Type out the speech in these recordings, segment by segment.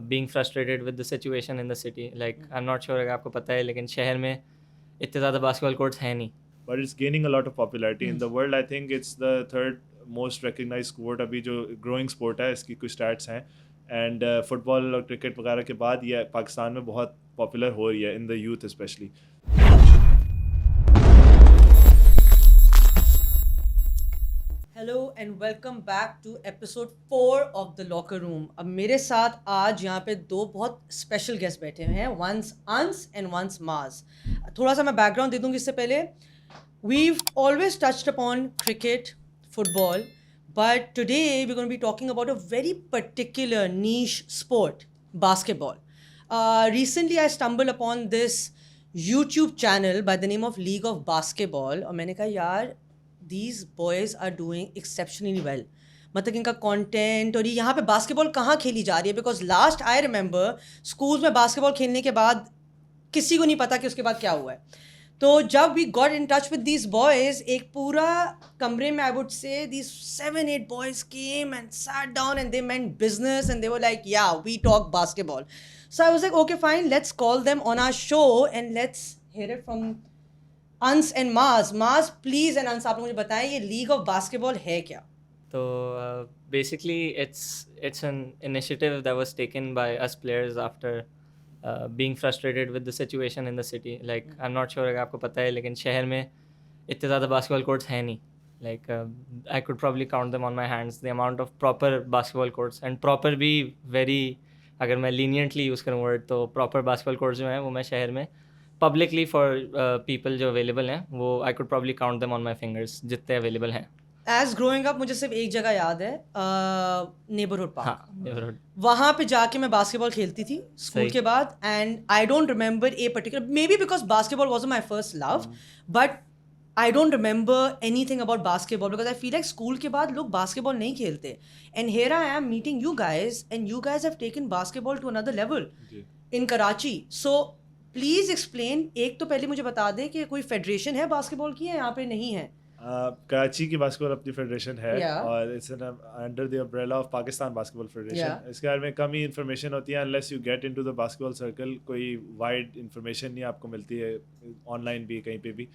being frustrated with the situation in the city. Like I'm not sure अगर आपको पता है, लेकिन शहर में इतने ज़्यादा basketball courts हैं नहीं. But it's gaining a lot of popularity in the world. I think it's the third most recognized sport. अभी जो growing sport है, इसकी कुछ stats हैं. And football और cricket वगैरह के बाद ये पाकिस्तान में बहुत popular हो रही है in the youth especially. Hello and welcome back to episode 4 of the locker room. अब मेरे साथ आज यहाँ पे दो बहुत स्पेशल गेस्ट बैठे हैं, वंस अंस एंड वंस माज. थोड़ा सा मैं बैकग्राउंड दे दूँगी इससे पहले. We've always touched upon cricket, football, but today we're going to be talking about a very particular niche sport, basketball. Recently I stumbled upon this YouTube channel by the name of League of Basketball और मैंने कहा यार these boys are doing exceptionally well. मतलब इनका content और यहाँ पे basketball कहाँ खेली जा रही है, because last I remember schools में बास्केटबॉल खेलने के बाद किसी को नहीं पता कि उसके बाद क्या हुआ है. तो जब we got in touch with these boys, एक पूरा कमरे में I would say these 7-8 boys came and sat down and they meant business and they were like yeah we talk basketball. So I was like okay fine, let's call them on our show and let's hear it from Ans and Maaz. Maaz please and अंस, आप लोग मुझे बताएं ये league of basketball है क्या? तो basically it's an initiative that was taken by us players after being frustrated with the situation in the city. Like I'm not sure अगर आपको पता है, लेकिन शहर में इतने ज़्यादा basketball courts हैं नहीं. Like I could probably count them on my hands, the amount of proper basketball courts. And proper भी very, अगर मैं leniently यूज़ करूँ word, तो proper basketball courts जो हैं वो मैं शहर में publicly for people जो available हैं वो I could probably count them on my fingers जितने available हैं. एज ग्रोइंग अप मुझे सिर्फ एक जगह याद है, नेबरहुड पार्क. हाँ, neighborhood. वहाँ पे जाके मैं बास्केटबॉल खेलती थी स्कूल सही. के बाद. And I don't remember a particular, maybe because basketball was my first love, but I don't remember anything about basketball because I feel like school के बाद लोग बास्केटबॉल नहीं खेलते. And here I am meeting you guys and you guys have taken basketball to another level in Karachi. So please explain. एक तो पहले मुझे बता दें कि कोई फेडरेशन है बास्केटबॉल की, है यहाँ पे नहीं है? कराची की बास्केटबॉल अपनी फेडरेशन है. Yeah. और it's under the umbrella of Pakistan basketball federation. Yeah. इसके बारे में कम ही इन्फॉर्मेशन होती है unless you get into the basketball circle. कोई वाइड इन्फॉर्मेशन नहीं आपको मिलती है ऑनलाइन भी, कहीं पे भी.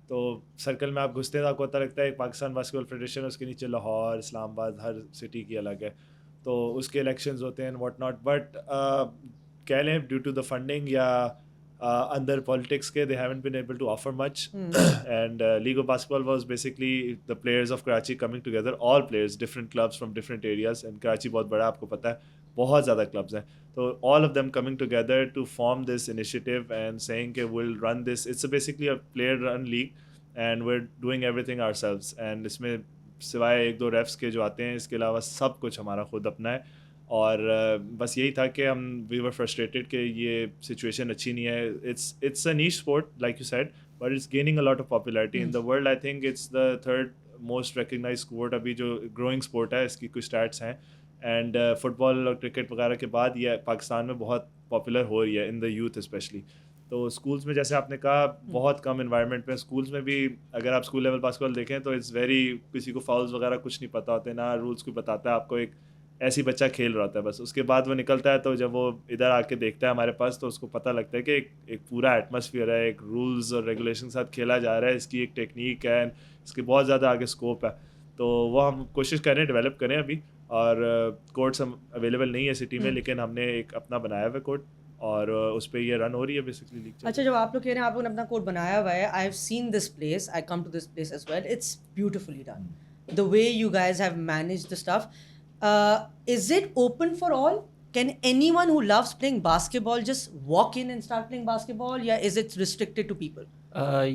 तो सर्कल में आप घुसते हैं आपको पता लगता है एक पाकिस्तान बास्केटबॉल फेडरेशन है, उसके नीचे लाहौर, इस्लामाबाद, हर सिटी की अलग है. तो उसके इलेक्शंस होते हैं व्हाट नॉट. बट कह लें ड्यू टू द फंडिंग या under politics ke they haven't been able to offer much. And League of Basketball was basically the players of Karachi coming together, all players, different clubs from different areas, and Karachi बहुत बड़ा आपको पता है, बहुत ज़्यादा clubs हैं. तो all of them coming together to form this initiative and saying कि we'll run this. It's basically a player run league and we're doing everything ourselves. And इसमें सिवाय एक दो refs के जो आते हैं, इसके अलावा सब कुछ हमारा खुद अपना है. और बस यही था कि हम वी वर फ्रस्ट्रेटेड कि ये सिचुएशन अच्छी नहीं है. It's a niche sport like you said, but it's gaining a lot of popularity in the world. I think it's the third most recognised sport. अभी जो ग्रोइंग स्पोर्ट है इसकी कुछ स्टैट्स हैं. एंड फुटबॉल और क्रिकेट वगैरह के बाद ये पाकिस्तान में बहुत पॉपुलर हो रही है इन द यूथ स्पेशली. तो स्कूल्स में जैसे आपने कहा बहुत कम इन्वायरमेंट में, स्कूल्स में भी अगर आप स्कूल लेवल बास्केटबॉल देखें तो इट्स वेरी, किसी को फाउल्स वगैरह कुछ नहीं पता होते, ना रूल्स कोई बताता है आपको. एक ऐसी बच्चा खेल रहा होता है बस. उसके बाद वो निकलता है तो जब वो इधर आके देखता है हमारे पास तो उसको पता लगता है कि एक पूरा एटमॉस्फेयर है, एक रूल्स और रेगुलेशन के साथ खेला जा रहा है, इसकी एक टेक्निक है, इसकी बहुत ज़्यादा आगे स्कोप है. तो वो हम कोशिश कर रहे हैं डेवलप करें अभी. और कोर्ट्स हम अवेलेबल नहीं है सिटी में, लेकिन हमने एक अपना बनाया हुआ है कोर्ट और उस पर ये रन हो रही है बेसिकली लीग. अच्छा, जब आप लोग कह रहे हैं आप लोगों ने अपना कोर्ट बनाया हुआ है, I have seen this place, I come to this place as well. It's beautifully done the way you guys have managed the stuff. Is it open for all? Can anyone who loves playing basketball just walk in and start playing basketball? Yeah, is it restricted to people?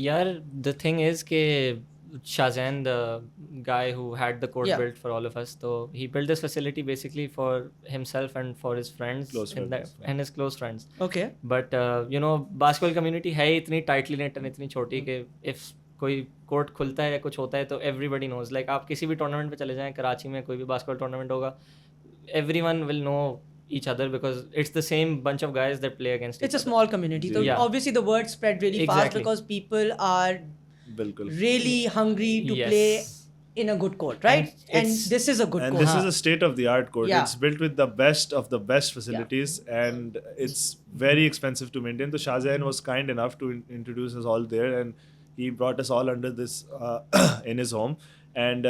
यार the thing is कि Shahzain, the guy who had the court Yeah. built for all of us, so he built this facility basically for himself and for his friends, Close friends. and his close friends. Okay. But you know, basketball community है इतनी tightly knit and इतनी छोटी कि if कोई court खुलता है या कुछ होता है तो एवरीबडी नोज. लाइक आप किसी भी टूर्नामेंट पे चले जाएं, कराची में कोई भी बास्केटबॉल टूर्नामेंट होगा, everyone will know each other because it's the same bunch of guys that play against It's each a small community. So Yeah. obviously the word spread really fast Exactly. because people are बिल्कुल. really hungry to Yes. play in a good court, right? And it's- this is a good and court. this is a state of the art court. Yeah. It's built with the best of the best facilities, and it's very expensive to maintain. So Shahjahan was kind enough to introduce us all there, and he brought us all under this in his home. And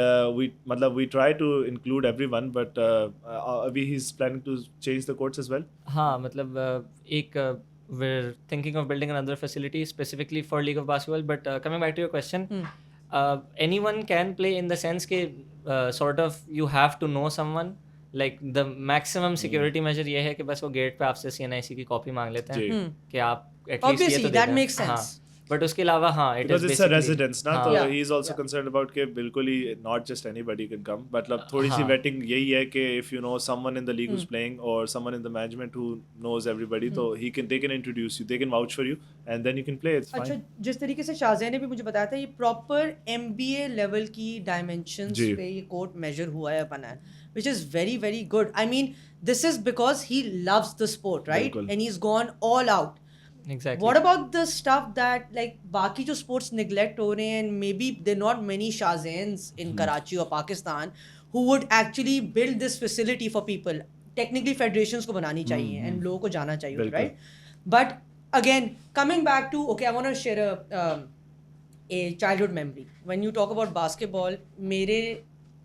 we try to include everyone, but abhi he's planning to change the courts as well. हाँ मतलब we're thinking of building another facility specifically for League of Basketball. But coming back to your question, anyone can play in the sense कि sort of you have to know someone. Like the maximum security measure ये है कि बस वो gate पे आपसे CNIC की copy मांग लेते जी। हैं कि आप at least ये Obviously, तो दे that दें। makes sense. हाँ, but उसके अलावा हाँ it Because is it's a basically residence ना, हाँ, तो Yeah. he is also concerned about कि बिल्कुल ही not just anybody can come. मतलब थोड़ी सी हाँ. vetting यही है कि if you know someone in the league who's playing or someone in the management who knows everybody, तो they can introduce you, they can vouch for you, and then you can play. It's अच्छा fine. जिस तरीके से शाहजहां ने भी मुझे बताया था ये प्रॉपर MBA लेवल की डायमेंशंस जी। पे ये कोर्ट मेजर हुआ है बना है which is very very good. I mean this is because he loves the sport, right? बिल्कुल। And he's gone all out. exactly. What about the stuff that like बाकी जो sports neglect हो रहे हैं and maybe there are not many Shahzahans in Karachi or Pakistan who would actually build this facility for people. Technically federations को बनानी चाहिए and लोगों को जाना चाहिए, बिल्कुल। right? But again, coming back to okay, I want to share a childhood memory. When you talk about basketball, मेरे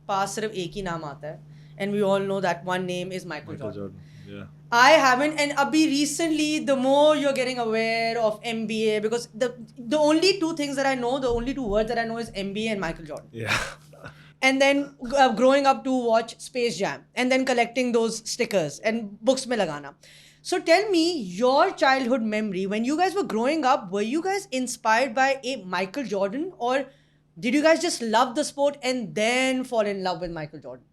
पास सिर्फ एक ही नाम आता है and we all know that one name is Michael Michael Jordan. Jordan. Yeah. I haven't, and abhi recently, the more you're getting aware of NBA, because the only two things that I know, the only two words that I know is NBA and Michael Jordan. Yeah. And then growing up to watch Space Jam, and then collecting those stickers and books mein lagana. So tell me your childhood memory when you guys were growing up. Were you guys inspired by a Michael Jordan, or did you guys just love the sport and then fall in love with Michael Jordan?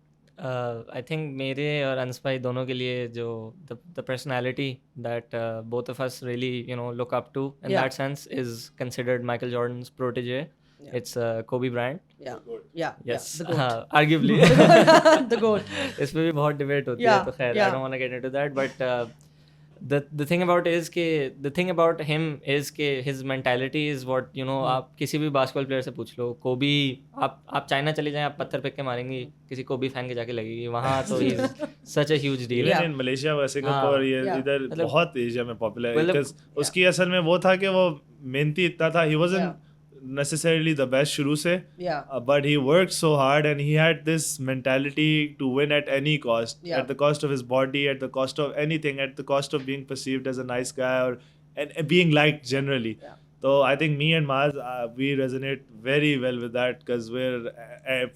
I think मेरे और अंस भाई दोनों के लिए जो the personality that both of us really look up to in Yeah. that sense is considered Michael Jordan's protege. Yeah. It's Kobe Bryant. Yeah, yeah, Yes, the goat. arguably. The goat. इस पे भी बहुत debate होती है Yeah, तो खैर I yeah. don't want to get into that, but the thing about is कि the thing about him is कि his mentality is what आप किसी भी बास्केटबॉल प्लेयर से पूछ लो, कोबी आप चाइना चले जाएं, आप पत्थर फेंक के मारेंगी, किसी कोबी फैन के जाके लगेगी वहाँ, तो he is such a huge deal. Even Yeah. in Malaysia, Singapore हाँ, और ये yeah. इधर मतलब- बहुत एशिया में पॉपुलर है. मतलब- Because उसकी असल में वो था कि वो मेहनती इतना था. He wasn't necessarily the best शुरू से. Yeah. But he worked so hard and he had this mentality to win at any cost, Yeah. at the cost of his body, at the cost of anything, at the cost of being perceived as a nice guy and being liked generally. Yeah. So I think me and Maz, we resonate very well with that because we're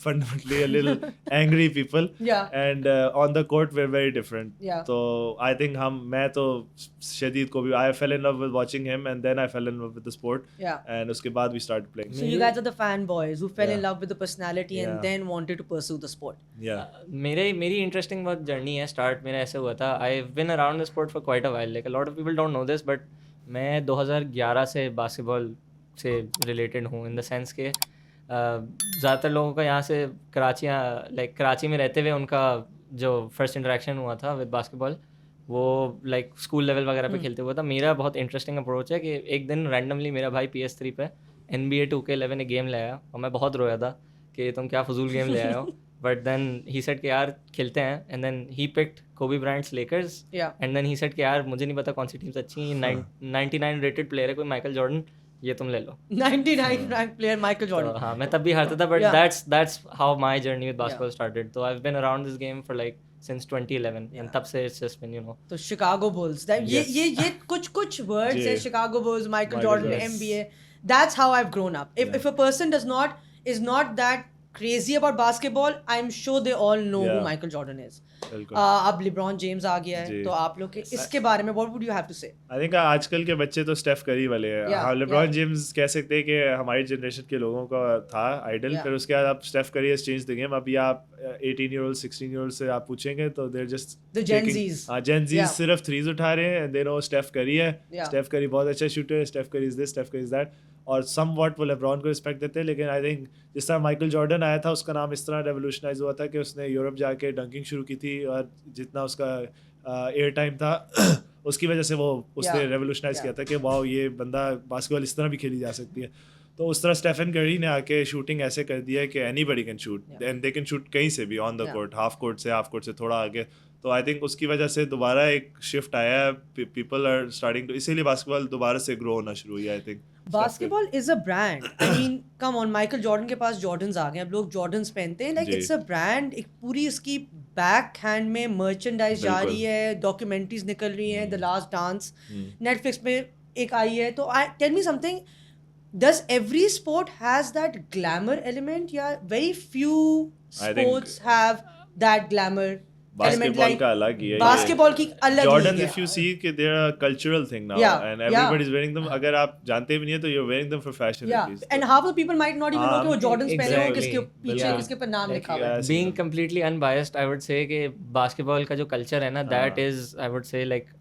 fundamentally a little angry people. Yeah. And on the court we're very different. Yeah. So I think मैं तो शदीद को भी I fell in love with watching him and then I fell in love with the sport. Yeah. And उसके बाद we started playing. So you guys are the fanboys who fell in Yeah. love with the personality and Yeah. then wanted to pursue the sport. Yeah. मेरी interesting बहुत journey है. Start मेरा ऐसे हुआ था. I have been around the sport for quite a while. Like a lot of people don't know this, but मैं 2011 से basketball से रिलेटेड हूँ इन द सेंस के ज़्यादातर लोगों का यहाँ से कराची में रहते हुए उनका जो फर्स्ट इंटरेक्शन हुआ था विद बास्केटबॉल वो लाइक स्कूल लेवल वगैरह पे खेलते हुआ था. मेरा बहुत इंटरेस्टिंग अप्रोच है कि एक दिन रैंडमली मेरा भाई PS3 पे NBA 2K11 एक गेम ले आया और मैं बहुत रोया था कि तुम क्या फजूल गेम ले आए हो. बट देन ही सेड कि यार खेलते हैं. And then he picked Kobe Bryant's Lakers. Yeah. And then he said कि यार मुझे नहीं पता कौन सी टीम्स अच्छी हैं. 99 रेटेड प्लेयर है कोई माइकल जॉर्डन, ये तुम ले लो. 99 ranked player Michael तो Jordan. हाँ मैं तब भी हारता था. But Yeah. that's how my journey with basketball started. So I've been around this game for like since 2011 and तब से it's just been तो Chicago Bulls. That Yes. ये कुछ words जी. है Chicago Bulls, Michael Michael Jordan, Jordan. NBA. That's how I've grown up. If Yeah. a person is not that crazy about basketball, I'm sure they all know who Yeah. Michael Jordan is. बिल्कुल. अब LeBron James आ गया है जी. तो आप लोग के इसके बारे में what would you have to say? I think आजकल के बच्चे तो स्टेफ करी वाले हैं. Yeah, हाँ, लेब्रॉन yeah. जेम्स कह सकते हैं कि हमारी जनरेशन के लोगों का था आइडल. Yeah. फिर उसके बाद आप स्टेफ करी हैज चेंज द गेम. अभी आप 18 ईयर ओल्ड 16 ईयर ओल्ड से आप पूछेंगे तो there just The Gen Zs. हाँ, जेन जीज Yeah. सिर्फ थ्रीज उठा रहे हैं. दे नो स्टेफ करी है. Yeah. स्टेफ करी बहुत अच्छा शूटर है. Steph Curry is this, Steph Curry is that. और सम वॉट वो लेब्रॉन को रिस्पेक्ट देते हैं. लेकिन आई थिंक जिस तरह माइकल जॉर्डन आया था उसका नाम इस तरह रेवोल्यूशनाइज हुआ था कि उसने यूरोप जाके डंकिंग शुरू की थी और जितना उसका एयर टाइम था उसकी वजह से वो उसने Yeah. Revolutionise Yeah. किया था कि वाओ ये बंदा बास्केटबॉल इस तरह भी खेली जा सकती है. तो उस तरह स्टेफन करी ने आके शूटिंग ऐसे कर दिया है कि anybody can shoot Yeah. And they can shoot कहीं से भी on the Yeah. Court, half court से थोड़ा आगे. तो आई थिंक उसकी वजह से दोबारा एक शिफ्ट आया है, पीपल आर स्टार्टिंग टू, इसीलिए बास्केटबॉल दोबारा से ग्रो होना शुरू हुई है I think. Basketball is a brand. I mean come on, Michael Jordan के पास जॉर्डन्स आ गए, अब लोग जॉर्डन्स पहनते हैं. लाइक जी. It's a brand. एक पूरी उसकी बैक हैंड में मर्चेंडाइज जा बिल्कुल. रही है, डॉक्यूमेंट्रीज निकल रही हैं. The last dance hmm. Netflix पे एक आई है. तो tell me something, does every sport has that glamour element? Yeah, very few I think sports have that glamour element. Basketball Like का अलग ही है. बास्केटबॉल की अलग जॉर्डन, लीग इफ यू है. सी कि they are cultural thing now Yeah, and yeah. Everybody is wearing them. अगर आप जानते भी नहीं है तो you are wearing them for fashion Yeah, at least. and half the people might not even know कि वो Jordans पहने हो, exactly. किसके पीछे Yeah. किसके ऊपर नाम Like, लिखा हुआ है. yeah. Being completely unbiased, I would say कि बास्केटबॉल का जो कल्चर है ना, that is, I would say, like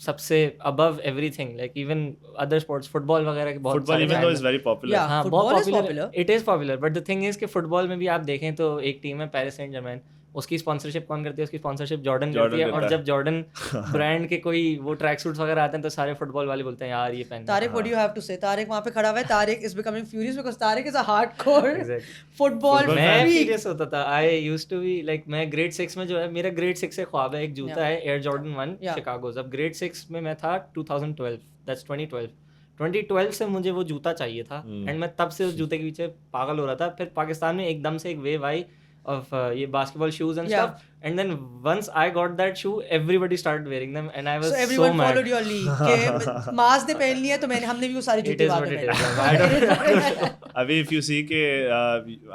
सबसे above everything. Like even other sports, football वगैरह के बहुत फुटबॉल सारे even though fans is very popular. Yeah. हाँ football बहुत is popular. popular. It is popular, but the thing is कि football में भी आप देखें तो एक टीम है पेरिस सेंट जर्मैन, उसकी स्पॉन्सरशिप कौन करती है? उसकी स्पॉन्सरशिप जॉर्डन करती है. करता और है. जब जॉर्डन ब्रांड के कोई वो ट्रैक सूट्स वगैरह आते हैं तो सारे फुटबॉल वाले बोलते हैं यार ये पहन. Tariq, what do you have to say? Tariq वहाँ पे खड़ा हुआ है. Tariq is becoming furious because Tariq is a hardcore football Football मैं freak. सीरियस होता था. I used to be like, मैं ग्रेड 6 में जो है, मेरा ग्रेड 6 से ख्वाब है एक जूता Yeah. है एयर जॉर्डन 1 Yeah. शिकागोज. अब ग्रेड 6 में मैं था 2012, दैट्स 2012 से मुझे वो जूता चाहिए था. एंड मैं तब से उस जूते के पीछे पागल हो रहा था. फिर पाकिस्तान में एकदम से एक वेव आई of ये basketball shoes and Yeah. stuff, and then once I got that shoe everybody started wearing them and I was So everyone mad. followed your lead कि माज ने पहन लिया तो हमने भी वो सारे It जूते is बाद what में it is. पहने. I don't अभी इफ यू सी के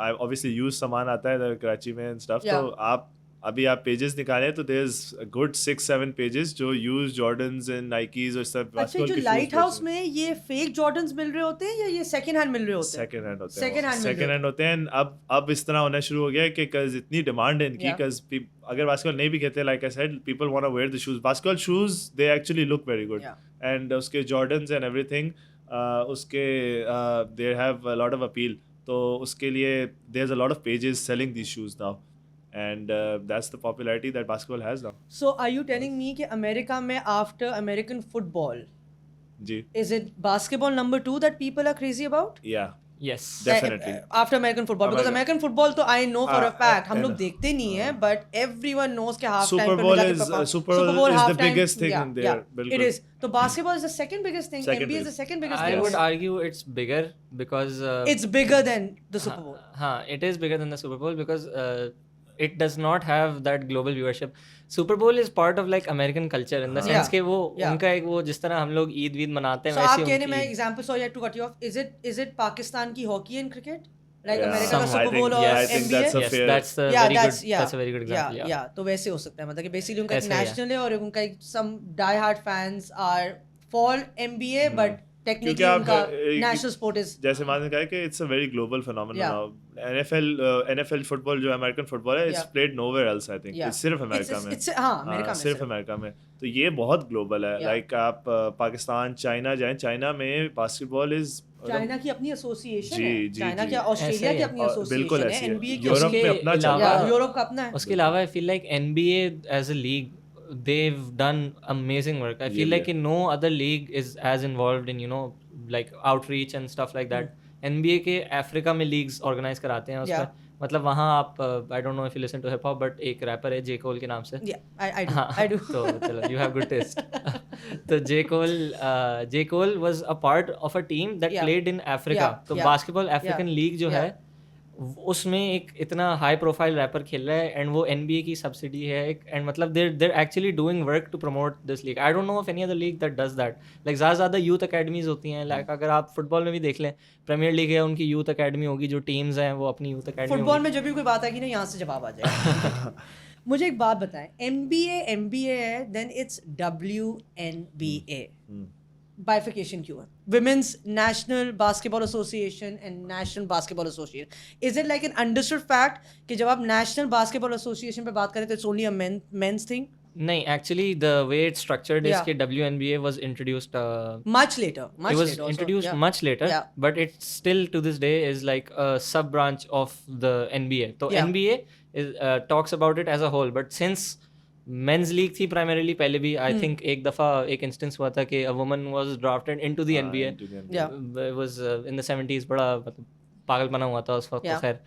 ऑब्वियसली यूज सामान आता है इधर कराची में एंड स्टफ. Yeah. तो आप अभी आप पेजेस निकालें तो there is a good 6-7 pages जो यूज जॉर्डन्स एंड नाइकीज और सब अच्छा, जो लाइट हाउस में ये फेक जॉर्डन्स मिल रहे होते हैं या ये सेकंड हैंड मिल रहे होते हैं? सेकंड हैंड होते हैं. Second hand मिल सेकंड रहे हैंड होते हैं. अब इस तरह होना शुरू हो गया है कि cause इतनी डिमांड है इनकी, Yeah. cause अगर बास्केटबॉल नहीं भी खेलते, like I said, people want to wear the shoes. Basketball shoes they actually look very good. Yeah. And उसके जॉर्डन्स एंड एवरीथिंग उसके they have a lot of appeal. तो उसके लिए there is a lot of pages selling these shoes now. And that's the popularity that basketball has now. So are you telling me कि America में after American football, जी. is it basketball number 2 that people are crazy about? Yeah. yes. Definitely. After American football, because American football तो I know for a fact हम लोग देखते नहीं हैं, but everyone knows कि half time Super पे Bowl जाके is perform- Super Bowl is the halftime, biggest thing yeah, in there. yeah, बिल्कुल. it is. तो basketball is the second biggest thing. Second NBA is the biggest. second biggest I thing. would argue it's bigger because It's bigger than the Super Bowl. हाँ, it is bigger than the Super Bowl because it does not have that global viewership. Super Bowl is part of like American culture in the Yeah. sense कि वो Yeah. उनका एक वो जिस तरह हम लोग ईद वीद मनाते हैं So आप वैसे कहने में उनकी example, sorry to cut you off, is it Pakistan की hockey and cricket? Like Yeah. America का Some, I Super think- Bowl और yeah, I think NBA? that's a yes, fair- that's a Yeah, very that's good that's a very good example. yeah, Yeah. तो वैसे हो सकता है, मतलब कि basically उनका एक ऐसे ही है. national है और उनका एक some die hard fans are for NBA, but technically क्योंकि आप, उनका national sport is जैसे माने कहा कि it's a very global phenomenon Yeah. Now. NFL football जो अमेरिकन फुटबॉल है, it's Yeah. Played nowhere else I think. Yeah. It's सिर्फ अमेरिका में. it's हाँ अमेरिका में सिर्फ सिर्फ. अमेरिका में. तो ये बहुत ग्लोबल है. Yeah. लाइक आप पाकिस्तान, चाइना जाएं, चाइना में बास्केटबॉल इज चाइना की अपनी एसोसिएशन जी, है. जी, चाइना जी. क्या ऑस्ट्रेलिया ऐसे की ही अपनी है. एसोसिएशन बिल्कुल है. ऐसे ही है. NBA की यूरोप उसके में अपना चल अलावा- रहा yeah, है. यूरोप का अपना है. उसके अलावा I feel like NBA as a league they've done amazing work. I feel Yeah, like in no other league is as involved in like outreach and stuff like that. NBA के Africa में leagues organise कराते हैं उसका. Yeah. मतलब वहाँ आप I don't know if you listen to hip hop but एक rapper है जे कोल के नाम से. Yeah, I do. हाँ, I do. तो चलो यू हैव गुड टेस्ट. तो J Cole was a part of a team that Yeah. Played in Africa. Yeah, तो yeah. बास्केटबॉल अफ्रीकन लीग जो Yeah. है उसमें एक इतना हाई प्रोफाइल रैपर खेल रहा है एंड वो NBA की सब्सिडी है एंड मतलब there actually doing work to promote this league. I don't know of any other league that does that. Like ज़्यादा यूथ अकेडमीज होती हैं. लाइक अगर आप फुटबॉल में भी देख लें, प्रीमियर लीग है, उनकी यूथ अकेडमी होगी, जो टीम्स हैं वो अपनी यूथ अकेडमी. फुटबॉल में जब भी कोई बात आएगी ना, यहाँ से जवाब आ जाएगा. मुझे एक बात बताएं, NBA है, देन इट्स WNBA. Bifurcation क्यों है? Women's National Basketball Association and National Basketball Association. Is it like an understood fact कि जब आप National Basketball Association पे बात करें तो it's only a men's thing? नहीं, actually the way it's structured is Yeah. कि WNBA was introduced Much later. it was also. introduced Yeah. much later, Yeah. but it still to this day is like a sub branch of the NBA. So Yeah. NBA is, talks about it as a whole, but since men's league थी primarily पहले भी I think एक दफ़ा एक instance हुआ था कि a woman was drafted into the NBA Yeah. Was in the 70s बड़ा मतलब पागलपना हुआ था उस वक्त तो Yeah. खैर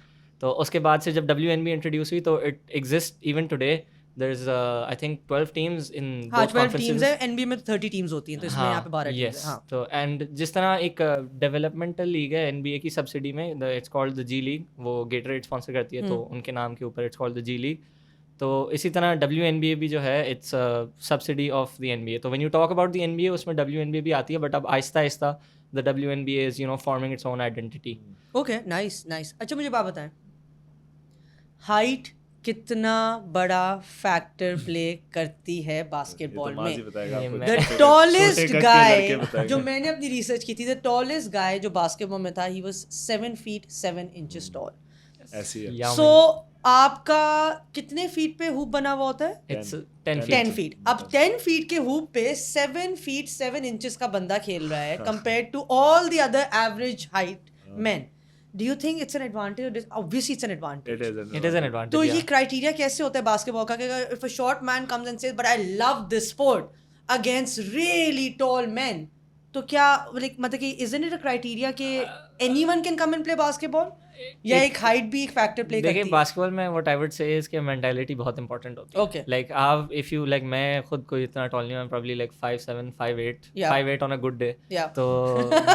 तो उसके बाद से जब WNBA इंट्रोड्यूस हुई तो it exist even today there is I think 12 teams in हाँ, बोथ 12 टीम्स कॉन्फ्रेंसेस है, एनबीए में 30 टीम्स होती हैं, तो इसमें यहाँ पे 12 टीम्स yes है। हाँ, तो एंड जिस तरह एक डेवलपमेंट लीग है एनबीए की सब्सिडी में it's called the G league वो गेटरेड स्पॉन्सर करती है तो उनके नाम के ऊपर it's called the G league तो इसी तरह WNBA भी जो है it's subsidy of the NBA तो when you talk about the NBA उसमें WNBA भी आती है बट अब Aahista Aahista the WNBA is forming its own identity okay, nice nice. अच्छा मुझे बात बताएं, हाइट कितना बड़ा फैक्टर प्ले करती है बास्केटबॉल में? मैं- द टॉलेस्ट छोटे कद के गाय लड़के बताएंगे। जो मैंने अपनी रिसर्च की थी, द टॉलेस्ट गाय जो बास्केटबॉल में था, he was 7 feet 7 inches tall. ऐसी है Yao सो आपका कितने फीट पे हुप बना हुआ होता है? It's 10 10 feet feet. अब 10 फीट के हुप पे 7 feet 7 inches का बंदा खेल रहा है हाँ। Compared to all the other average height man. Do you think it's an advantage? Obviously it's an advantage. it is an advantage तो yeah. ये क्राइटेरिया कैसे होता है बास्केटबॉल का कि if a short man comes and says but I love this sport against really tall man, तो क्या मतलब कि इजंट इट अ क्राइटेरिया कि anyone can come and play basketball, या एक हाइट भी एक फैक्टर प्ले करती देखिए है? बास्केटबॉल में व्हाट आई वुड से इज कि मेंटालिटी बहुत इंपॉर्टेंट होती है Okay. लाइक आप इफ यू लाइक मैं खुद कोई इतना टॉल नहीं हूं probably like 5'7" 5'8" Yeah. 5'8" on a good day Yeah. तो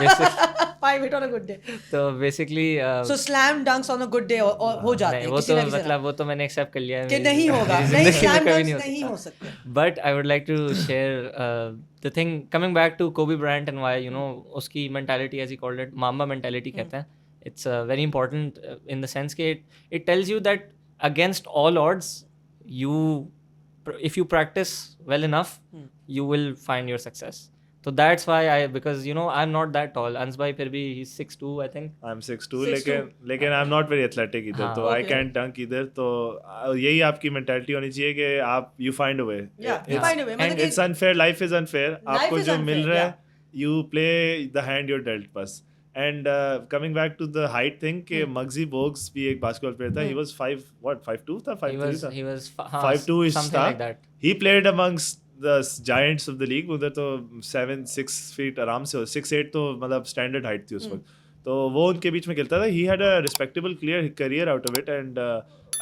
basic 5 on a good day. तो basically So slam dunks on a good day और हो जाते हैं वो किसी तो ना किसी मतलब वो तो मैंने एक्सेप्ट कर लिया है कि मेरी नहीं होगा, मेरी नहीं जिंदगी में slam कभी dunks नहीं हो नहीं सकता हो सकते। But I would like to share the thing coming back to Kobe Bryant and why उसकी mentality as he called it mamba mentality कहते हैं it's very important in the sense that it tells you that against all odds if you practice well enough you will find your success so that's why because I'm not that tall Ans bhai phir bhi he's 6'2" I think I'm 6'2" 6'2" लेकिन I'm not very athletic either हाँ, तो I okay. can't dunk either तो यही आपकी mentality होनी चाहिए कि आप you find a way Yeah, you find a way, and मतलब it's unfair life is unfair आपको is जो मिल unfair, रहा है you play the hand you're dealt बस and coming back to the height thing कि Muggsy Bogues भी एक basketball player था he was 5'2" था 5'3" था he was 5'2" something था like that he played amongst the giants of the league उधर तो 7-6 feet आराम से 6'8" तो मतलब standard height थी उस वक्त तो वो उनके बीच में खेलता था he had a respectable clear career out of it and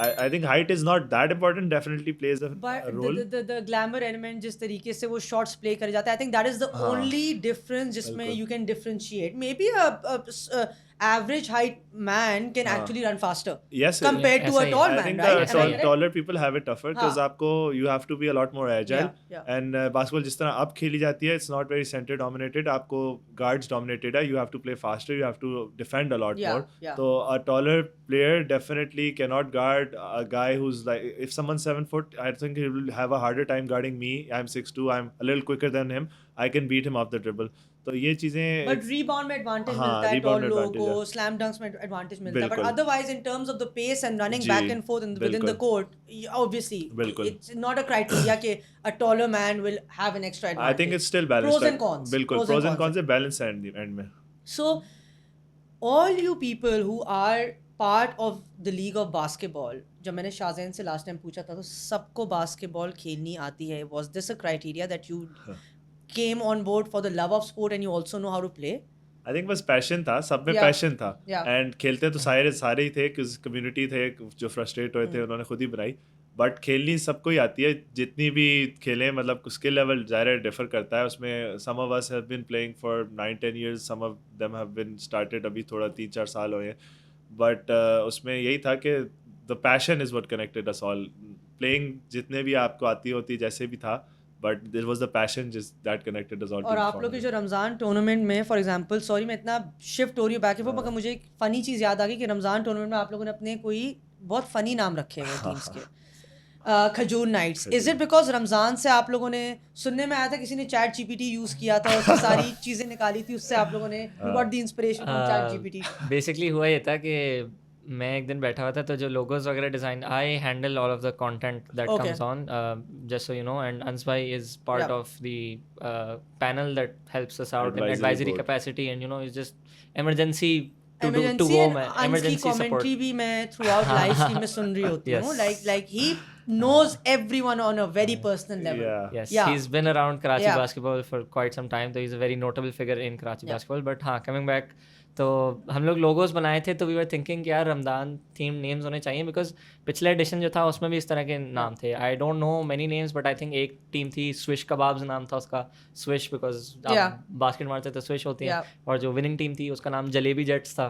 I think height is not that important definitely plays a But role the glamour element जिस तरीके से वो shots play करे जाते हैं, I think that is the हाँ, only difference जिसमें बिल्कुल। you can differentiate. Maybe a average height man can actually run faster yes compared to ऐसा a ही है। tall I man, think right? the Am I correct? taller people have it tougher because हाँ। आपको you have to be a lot more agile Yeah. and basketball जिस तरह अब खेली जाती है it's not very center dominated आपको guards dominated है you have to play faster you have to defend a lot Yeah, more yeah. so a taller player definitely cannot guard a guy who's like if someone's 7 foot I think he will have a harder time guarding me I'm 6'2" I'm a little quicker than him I can beat him off the dribble तो ये चीजें But rebound में advantage हाँ, मिलता है rebound tall में लोगों advantage को, है। slam dunks में advantage मिलता है, but बिल्कुल। otherwise in terms of the pace and running ji, back and forth within the बिल्कुल। court, obviously बिल्कुल। it's not a criteria कि a taller man will have an extra advantage. I think it's still balanced Pros and cons. बिल्कुल pros and cons है balance है end में So, all you people who are part of the league of basketball, जब मैंने शाहजैन से last time पूछा था तो सबको बास्केटबॉल खेलनी आती है. Was this a criteria that you came on board for the love of sport and you also know how to play? I think बस पैशन था सब में Yeah. पैशन था Yeah. एंड खेलते तो सारे ही थे कम्युनिटी थे जो फ्रस्ट्रेट हुए थे उन्होंने खुद ही बनाई बट खेलनी सबको ही आती है जितनी भी खेलें मतलब स्किल लेवल ज़ाहिर डिफर करता है उसमें some of us have been playing for 9-10 years some of them have been started अभी थोड़ा 3-4 साल हुए हैं बट उसमें यही था कि the passion is what connected us all playing जितने भी आपको आती होती जैसे भी था but there was the passion just that connected us all और आप लोग के जो रमज़ान टूर्नामेंट में फॉर एग्जांपल सॉरी मैं इतना शिफ्ट हो रही हूँ बैक एंड फोर्थ मगर मुझे एक फ़नी चीज़ याद आ गई कि रमज़ान टूर्नामेंट में आप लोगों ने अपने कोई बहुत फ़नी नाम रखे हुए टीम्स के खजूर nights. Is it because Ramzan से आप लोगों ने सुनने में आया था किसी ने चैट जीपीटी यूज़ किया था उसकी सारी चीज़ें निकाली थी उससे आप लोगों ने got the inspiration from chat GPT. Basically हुआ ये था कि मैं एक दिन बैठा हुआ था तो जो लोगोज वगैरह design I handle all of the content that Okay. Comes on just so you know and अंस भाई is part Yeah. Of the panel that helps us out in Advisory advisory board. Capacity and is just emergency to emergency वो and मैं Ans's की emergency support commentary भी मैं throughout live stream में सुन रही होती हूँ Yes. like he knows everyone on a very personal level. Yeah. Yes, Yeah. he's been around Karachi Yeah. basketball for quite some time, so he's a very notable figure in Karachi Yeah. basketball. But हाँ, coming back, तो हम लोग logos बनाए थे, तो we were thinking कि यार Ramadan theme names होने चाहिए, बिकॉज पिछले एडिशन जो था उसमें भी इस तरह के नाम थे. आई don't know many names, but I think एक टीम थी स्विश कबाब्स नाम था उसका, स्विश बिकॉज Yeah. आप बास्केट मारते तो स्विश होती है. Yeah. और जो विनिंग टीम थी उसका नाम जलेबी जेट्स था.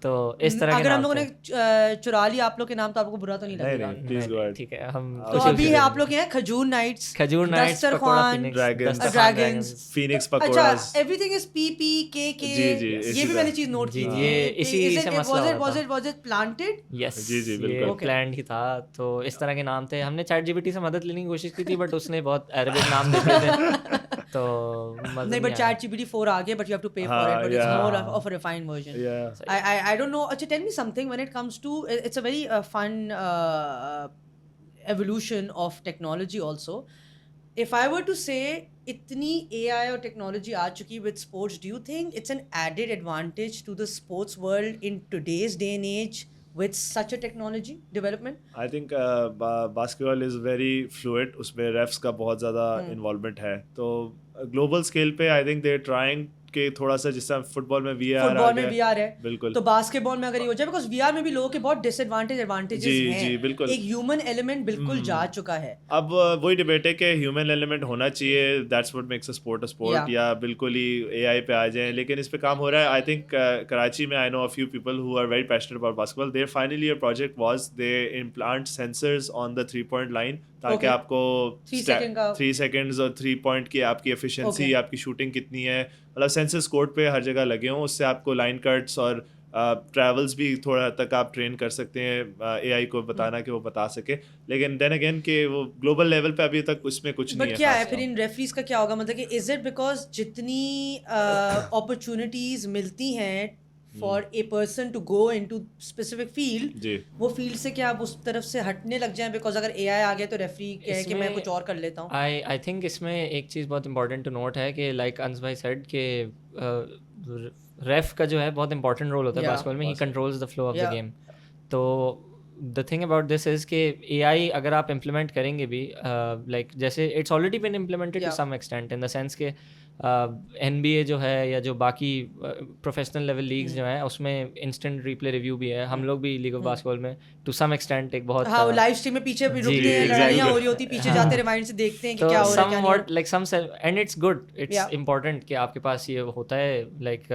तो इस तरह के अगर हम नाम लोगों थे. ने चुरा लिया आप लोग के नाम तो आपको बुरा तो नहीं नहीं लगेगा? नहीं, प्लीज गो अहेड. ठीक है, हम तो खुशी अभी से है आप लोग के हैं खजूर nights, Khajoor Knights, Dastarkhwan, Pakora Phoenix, Dragons. Dastarkhwan Dragons. Dragons. Phoenix अच्छा Pakoras. Everything is PPKK. जी, ये इसी भी का. मैंने चीज नोट जी, की. ये इसी से मसला हो रहा था. was it planted? यस, जी, जी, ये बिल्कुल. Okay. प्लान्ड ही था. तो इस तरह के नाम थे. हमने चैट जीपीटी से मदद लेने की कोशिश की थी, बट उसने बहुत अरेबिक नाम दे दिए थे. तो मजा नहीं, but आया. ChatGPT 4 आ गया, but you have to pay for it, but it's yeah. more of a refined version. Yeah. I don't know. Achha, tell me something when it comes to it's a very fun evolution of technology also. If I were to say इतनी AI और technology आ चुकी with sports, do you think it's an added advantage to the sports world in today's day and age with such a technology development? I think basketball is very fluid. उसमें refs का बहुत ज़्यादा involvement है. तो global scale पे I think they trying के थोड़ा सा, जिस तरह फुटबॉल में VR फुटबॉल में VR है, बिल्कुल. तो बास्केटबॉल में अगर ये हो जाए, बिकॉज VR में भी लोगों के बहुत डिसएडवांटेजेस जी, हैं. जी, बिल्कुल. एक ह्यूमन एलिमेंट बिल्कुल जा चुका है. अब वही डिबेट है कि ह्यूमन एलिमेंट होना चाहिए, that's what makes a sport, Yeah. या बिल्कुल ही AI पे आ जाए. लेकिन इस पे काम हो रहा है. आई थिंक कराची में I know a few people who are very passionate about basketball. There finally a project was they implant sensors on the 3-point line, ताकि Okay. आपको 3 सेकंड का 3 सेकंड्स और 3 पॉइंट की आपकी एफिशिएंसी, Okay. आपकी शूटिंग कितनी है, मतलब सेंसर्स कोर्ट पे हर जगह लगे हों. उससे आपको लाइन कट्स और ट्रैवल्स भी थोड़ा हद तक आप ट्रेन कर सकते हैं AI को बताना कि वो बता सके. लेकिन देन अगेन कि वो ग्लोबल लेवल पे अभी तक उसमें कुछ नहीं बट है. क्या है खास. फिर इन रेफरीज का क्या होगा? मतलब कि इज इट बिकॉज जितनी अपॉर्चुनिटीज मिलती हैं for a person to go into specific field, जी. वो फील्ड से क्या आप उस तरफ से हटने लग जाएं? बिकॉज अगर AI आ गया तो रेफरी कहे कि मैं इसमें- कुछ और कर लेता हूँ. आई थिंक इसमें एक चीज़ बहुत इंपॉर्टेंट टू नोट है कि लाइक अंस भाई सेड कि रेफ का जो है बहुत इंपॉर्टेंट रोल होता है Yeah. बास्केटबॉल में. He controls the flow of the Yeah. Game. तो the thing about this is कि AI अगर आप इम्प्लीमेंट करेंगे भी, लाइक जैसे it's already been implemented to Yeah. Some extent, in the sense के NBA जो है या जो बाकी प्रोफेशनल लेवल लीग्स जो हैं उसमें इंस्टेंट रिप्ले रिव्यू भी है. हम लोग भी लीग ऑफ बास्केटबॉल में टू सम एक्सटेंट एक बहुत हाँ, वो लाइव स्ट्रीम में पीछे भी जी, रुकते हैं, exactly. लड़ाइयाँ हो रही होती, पीछे जाते रिवाइंड से देखते हैं कि तो क्या हो रहा है, क्या नहीं हो somewhat like some and it's good, it's Yeah. important कि आपके पास ये होता है, like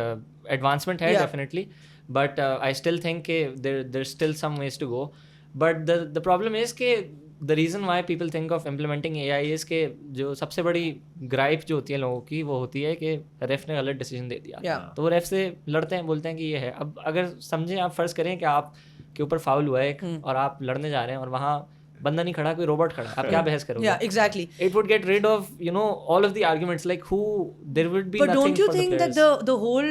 advancement है Yeah. definitely, but I still think कि there's still some ways to go, but the problem is कि the reason why people think of implementing AI is कि जो सबसे बड़ी ग्राइप जो होती है लोगों की वो होती है कि रेफ ने गलत डिसीजन दे दिया. Yeah. तो वो रेफ से लड़ते हैं, बोलते हैं कि ये है. अब अगर समझें, आप फर्ज करें कि आप के ऊपर फाउल हुआ है एक और आप लड़ने जा रहे हैं और वहाँ बंदा नहीं खड़ा, कोई रोबोट खड़ा है, आप क्या बहस करोगे? Yeah, exactly. It would get rid of, you know, all of the arguments, like there would be But nothing don't you for think the that players. the whole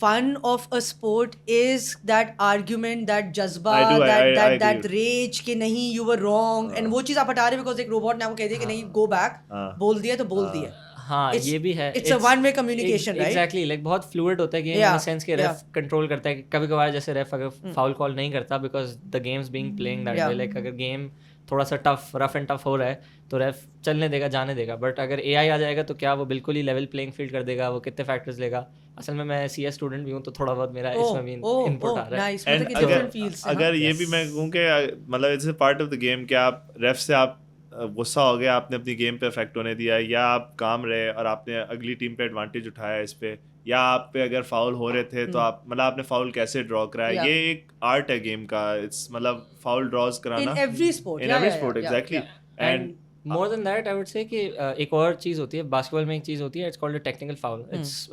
fun of a sport is that argument, that jazba, I do, I that agree. rage कि नहीं you were wrong, and वो चीज़ आप हटा रहे हैं because एक robot ने आपको कह दिया कि नहीं go back, हाँ. बोल दिया तो बोल दिया. हाँ, It's- ये भी है. it's a one-way communication, right? Exactly, like बहुत fluid होता है game, Yeah, in the sense कि रेफ कंट्रोल करता है. कभी कभार जैसे रेफ अगर फाउल कॉल नहीं करता because the game's being playing that Yeah. way, like अगर गेम थोड़ा सा रफ एंड टफ हो रहा है तो रेफ चलने देगा, जाने देगा. बट अगर AI आ जाएगा तो क्या वो बिल्कुल ही लेवल प्लेइंग फील्ड कर देगा? वो कितने फैक्टर्स लेगा? असल में मैं CS स्टूडेंट भी हूँ तो थोड़ा बहुत मेरा इसमें भी इनपुट आ रहा है. nice. And मतलब कि different fields से, अगर हाँ? ये भी मैं कहूँ कि मतलब it's part of the game कि आप रेफ से आप गुस्सा हो गया, आपने अपनी गेम पे इफेक्ट होने दिया, या आप काम रहे और आपने अगली टीम पे एडवांटेज उठाया इस पे, या आप पे अगर फाउल हो रहे थे तो आप मतलब आपने फाउल कैसे ड्रॉ कराया. Yeah. ये एक आर्ट है गेम का. इट्स मतलब फाउल ड्रॉज कराना In every sport. In Yeah, every yeah, sport yeah, exactly. yeah. And more than that I would से कि एक और चीज़ होती है बास्केटबॉल में, एक चीज़ होती है it's called a technical foul. It's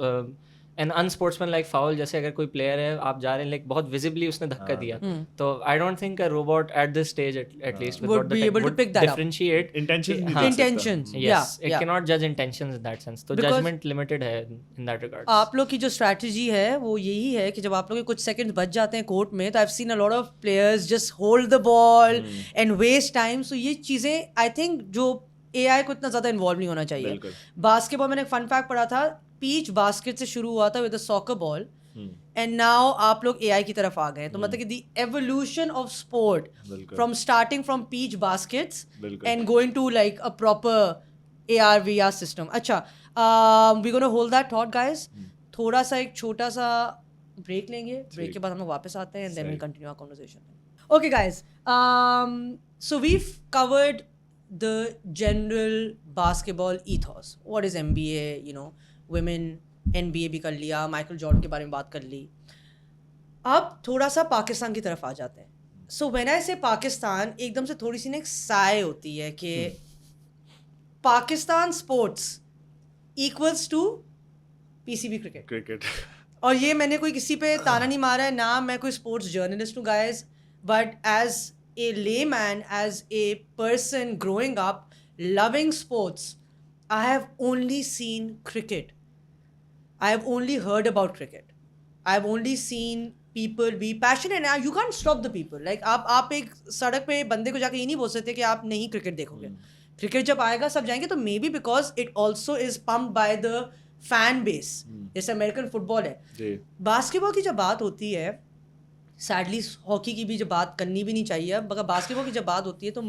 an unsportsman like foul. जैसे अगर कोई प्लेयर है, आप जा रहे हैं, लाइक बहुत विजिबली उसने धक्का दिया, तो I don't think a robot at this stage at least Would be able to pick that up. Differentiate intention हाँ. Intentions. yes, Yeah, it yeah. cannot judge intentions in that sense. तो Because- judgment limited है in that regard. आप लोग की जो strategy है वो यही है कि जब आप लोग के कुछ सेकंड्स बच जाते हैं कोर्ट में, तो I have seen a lot of players just hold the ball and waste time. So ये चीज़ें आई थिंक जो AI को इतना ज़्यादा इन्वॉल्व नहीं होना चाहिए. बिल्कुल. बास्केटबॉल, मैंने एक फन फैक्ट पढ़ा था, पीच बास्केट से शुरू हुआ था with a soccer ball, and now आप लोग AI की तरफ आ गए हैं, तो मतलब कि दी एवोल्यूशन ऑफ स्पोर्ट बिल्कुल। From starting from peach baskets बिल्कुल। And going to like a proper AR VR system. अच्छा, we gonna hold that thought guys. थोड़ा सा एक छोटा सा ब्रेक लेंगे, ब्रेक के बाद हम लोग वापस आते हैं and then we continue our conversation. Okay guys, so we've covered the general basketball ethos. What is NBA, you know, women NBA भी कर लिया, माइकल जॉर्डन के बारे में बात कर ली. अब थोड़ा सा पाकिस्तान की तरफ आ जाते हैं. सो व्हेन आई से पाकिस्तान, एकदम से थोड़ी सी ना एक साय होती है कि Pakistan sports equals to PCB cricket. Cricket और ये मैंने कोई किसी पे ताना नहीं मारा है, ना मैं कोई स्पोर्ट्स जर्नलिस्ट हूँ guys, but as a layman, as a person growing up loving sports, I have only seen cricket. I have only heard about cricket. I have only seen people be passionate and you can't stop the people. Like आप एक सड़क पे बंदे को जाके ये नहीं बोल सकते कि आप नहीं क्रिकेट देखोगे. क्रिकेट जब आएगा सब जाएंगे, तो may be because it also is pumped by the fan base, जैसे अमेरिकन फुटबॉल है. बास्केटबॉल की जब बात होती है, सैडली हॉकी की भी जब बात करनी भी नहीं चाहिए, मगर बास्केटबॉल की जब बात होती है तो